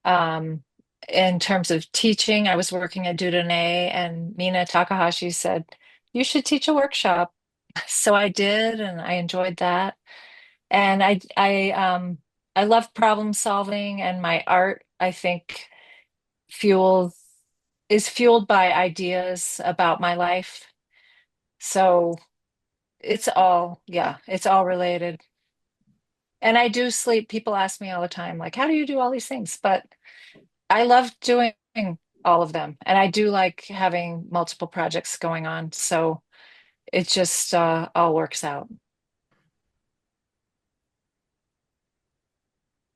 Um, in terms of teaching, I was working at Dudonay, and Mina Takahashi said, you should teach a workshop. So I did, and I enjoyed that. And I love problem solving, and my art, I think, fuels is fueled by ideas about my life. So it's all related. And I do sleep. People ask me all the time, like, how do you do all these things? But I love doing all of them. And I do like having multiple projects going on. So it just all works out.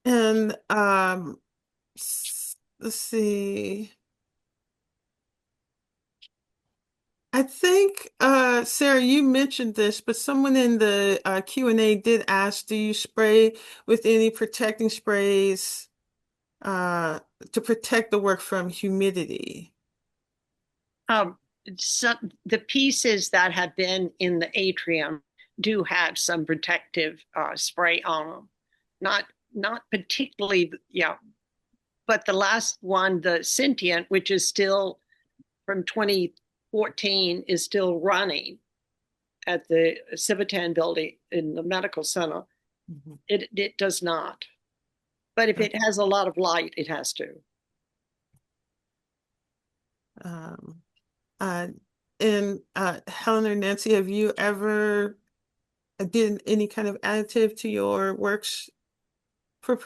And let's see. I think Sarah, you mentioned this, but someone in the Q&A did ask, do you spray with any protecting sprays uh, to protect the work from humidity? Um, the pieces that have been in the atrium do have some protective spray on them. Not particularly, yeah, but the last one, the Sentient, which is still from 2014, is still running at the Civitan building in the medical center. It does not. But if it has a lot of light, it has to. Um, uh, and Helen or Nancy, have you ever did any kind of additive to your works to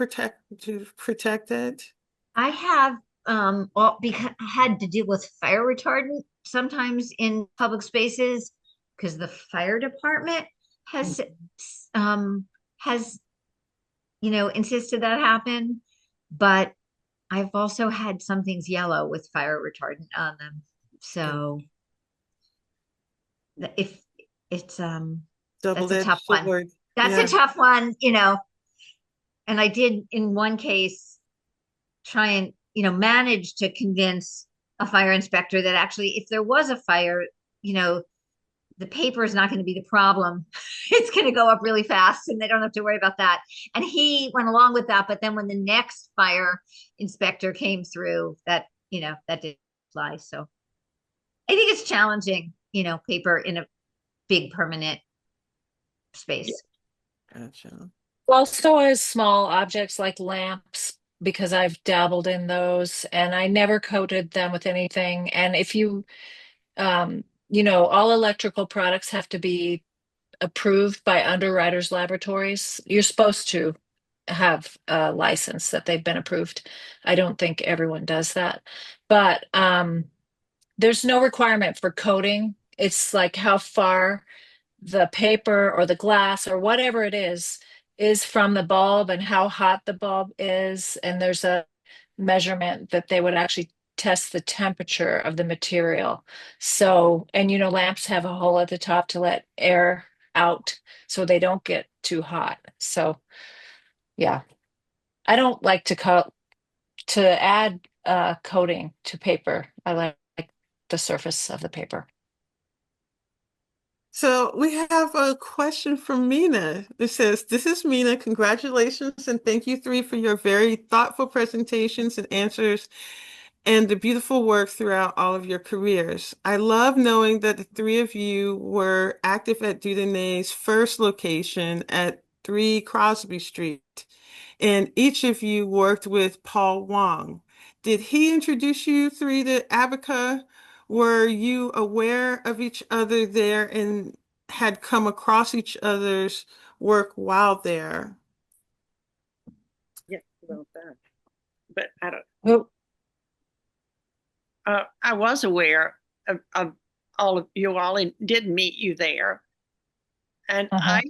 protect it? I have because I had to deal with fire retardant sometimes in public spaces because the fire department has um has insisted that happen. But I've also had some things yellow with fire retardant on them. So if it's that's a tough Double-edged one. sword. That's a Yeah. tough one. And I did in one case try and manage to convince a fire inspector that actually if there was a fire, you know the paper is not going to be the problem. It's going to go up really fast and they don't have to worry about that. And he went along with that, but then when the next fire inspector came through, that didn't fly. So I think it's challenging, paper in a big permanent space. Gotcha. Also, as small objects like lamps, because I've dabbled in those and I never coated them with anything. And if all electrical products have to be approved by underwriters laboratories. You're supposed to have a license that they've been approved. I don't think everyone does that. But there's no requirement for coating. It's like how far the paper or the glass or whatever it is from the bulb and how hot the bulb is. And there's a measurement that they would actually test the temperature of the material. So, and lamps have a hole at the top to let air out so they don't get too hot. So, yeah, I don't like to add coating to paper. I like the surface of the paper. So we have a question from Mina. It says, this is Mina. Congratulations and thank you three for your very thoughtful presentations and answers and the beautiful work throughout all of your careers. I love knowing that the three of you were active at Dudonnais's first location at 3 Crosby Street, and each of you worked with Paul Wong. Did he introduce you three to Abaca? Were you aware of each other there and had come across each other's work while there? Yeah, about that. But I don't. Well, I was aware of all of you all and did meet you there. And uh-huh.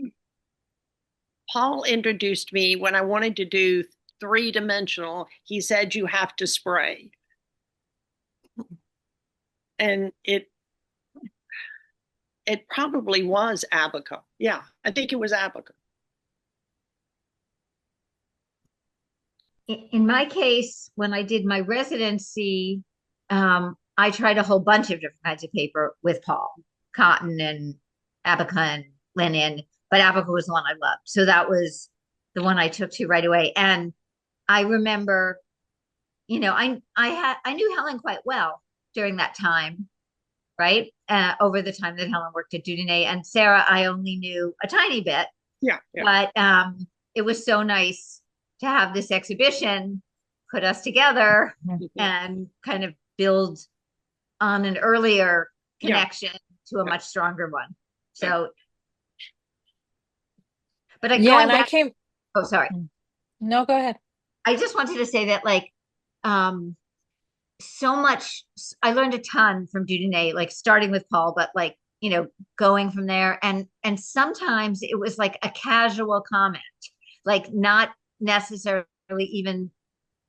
Paul introduced me when I wanted to do three-dimensional. He said you have to spray, and it probably was Abaca. Yeah, I think it was Abaca. In my case, when I did my residency, I tried a whole bunch of different kinds of paper with Paul, cotton and abaca and linen, but abaca was the one I loved. So that was the one I took to right away. And I remember, I knew Helen quite well during that time, right? Over the time that Helen worked at Dudonné, and Sara, I only knew a tiny bit, Yeah, yeah. but it was so nice to have this exhibition put us together and kind of build on an earlier Yeah. connection to a Yeah. much stronger one. So, but Yeah, going and I back, came. oh, sorry. No, go ahead. I just wanted to say that, like, um, so much, I learned a ton from Dudonné, like starting with Paul, but like, going from there. And sometimes it was like a casual comment, like not necessarily even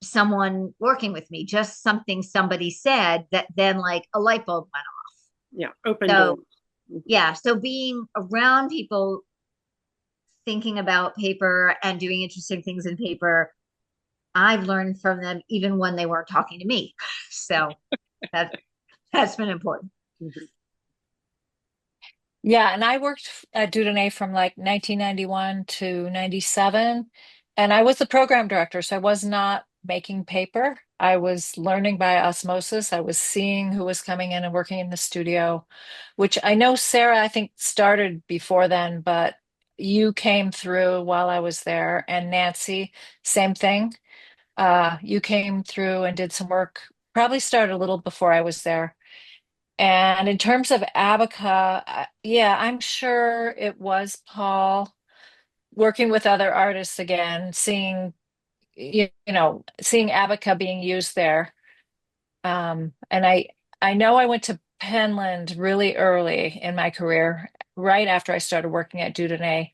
someone working with me, just something somebody said that then like a light bulb went off. Yeah, open So door. yeah, so being around people thinking about paper and doing interesting things in paper, I've learned from them even when they weren't talking to me. So that that's been important. Mhm. Yeah, and I worked at Dudonné from like 1991 to 97, and I was the program director, so I was not making paper. I was learning by osmosis. I was seeing who was coming in and working in the studio, which I know Sara, I think, started before then, but you came through while I was there, and Nancy, same thing. You came through and did some work, probably started a little before I was there. And in terms of Abaca, yeah, I'm sure it was Paul working with other artists again, seeing Abaca being used there. And I know I went to Penland really early in my career, right after I started working at Dudonné.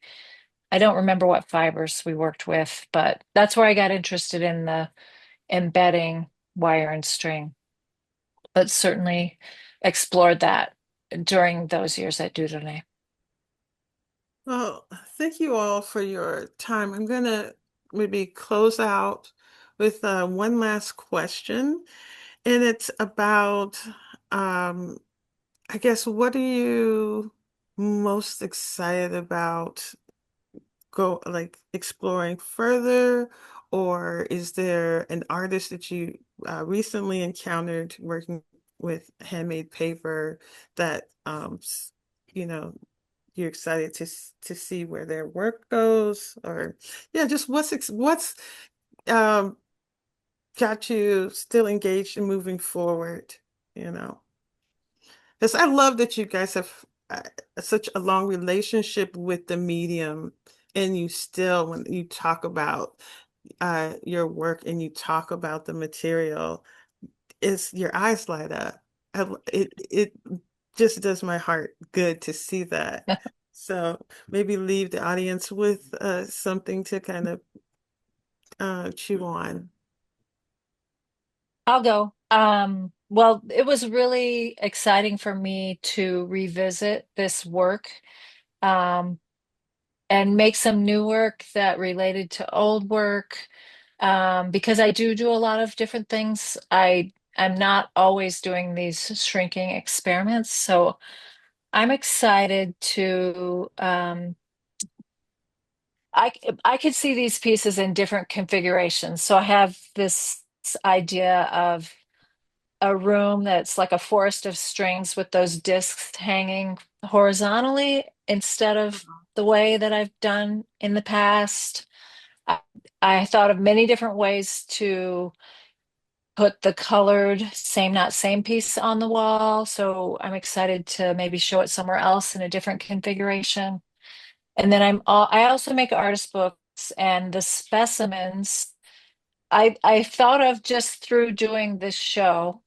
I don't remember what fibers we worked with, but that's where I got interested in the embedding wire and string, but certainly explored that during those years at Dudonné. Well, thank you all for your time. I'm gonna maybe close out with one last question, and it's about, um, I guess, what are you most excited about go like exploring further, or is there an artist that you recently encountered working with handmade paper that you know you're excited to see where their work goes, or yeah, just what's um got you still engaged and moving forward, you know? Because I love that you guys have such a long relationship with the medium, and you still, when you talk about your work and you talk about the material, it's your eyes light up. It just does my heart good to see that. So maybe leave the audience with something to kind of chew on. I'll go. Well, it was really exciting for me to revisit this work, um, and make some new work that related to old work, because I do a lot of different things. I'm not always doing these shrinking experiments, so I'm excited to I I could see these pieces in different configurations. So I have this idea of a room that's like a forest of strings with those discs hanging horizontally instead of the way that I've done in the past. I, I thought of many different ways to put the colored same not same piece on the wall. So I'm excited to maybe show it somewhere else in a different configuration. And then I also make artist books and the specimens I thought of just through doing this show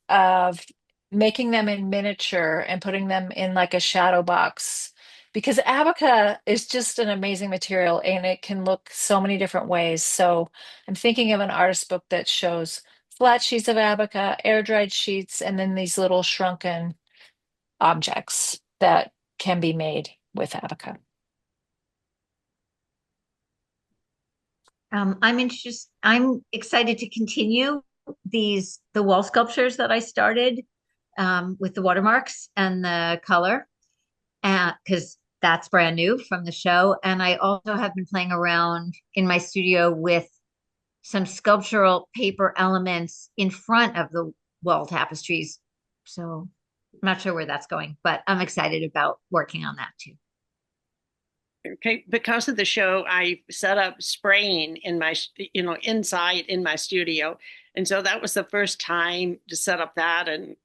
of making them in miniature and putting them in like a shadow box because abaca is just an amazing material and it can look so many different ways. So I'm thinking of an artist book that shows flat sheets of abaca, air dried sheets, and then these little shrunken objects that can be made with abaca. I'm excited to continue the wall sculptures that I started with the watermarks and the color, because that's brand new from the show. And I also have been playing around in my studio with some sculptural paper elements in front of the wall tapestries. So I'm not sure where that's going, but I'm excited about working on that too. Okay, because of the show, I set up spraying in my, inside in my studio. And so that was the first time to set up that and,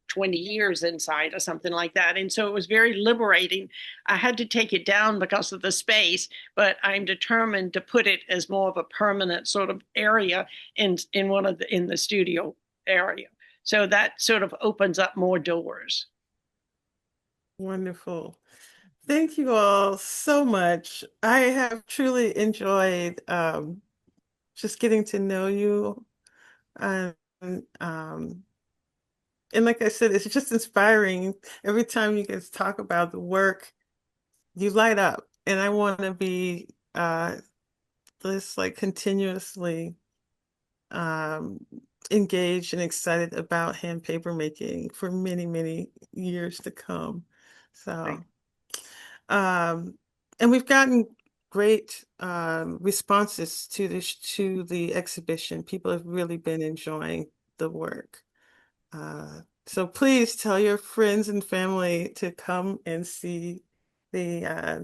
20 years inside or something like that. And so it was very liberating. I had to take it down because of the space, but I'm determined to put it as more of a permanent sort of area in in the studio area. So that sort of opens up more doors. Wonderful. Thank you all so much. I have truly enjoyed just getting to know you. And, um, and like I said, it's just inspiring. Every time you guys talk about the work, you light up. And I want to be this like continuously um, engaged and excited about hand paper making for many, many years to come. Right. So. And we've gotten great responses to the exhibition. People have really been enjoying the work. So please tell your friends and family to come and see the uh,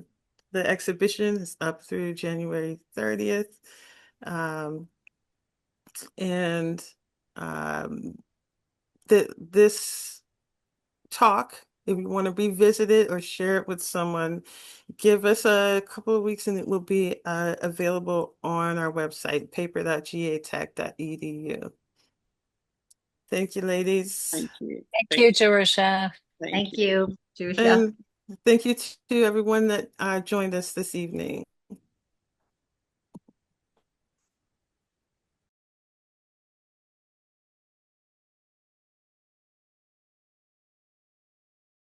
the exhibition. Is up through January 30th. Um, and um, this talk, if you want to revisit it or share it with someone, give us a couple of weeks and it will be available on our website, paper.gatech.edu. Thank you, ladies. Thank you. Thank Thank you, Jerusha. thank Thank you. you, Jusha. And thank you to everyone that joined us this evening.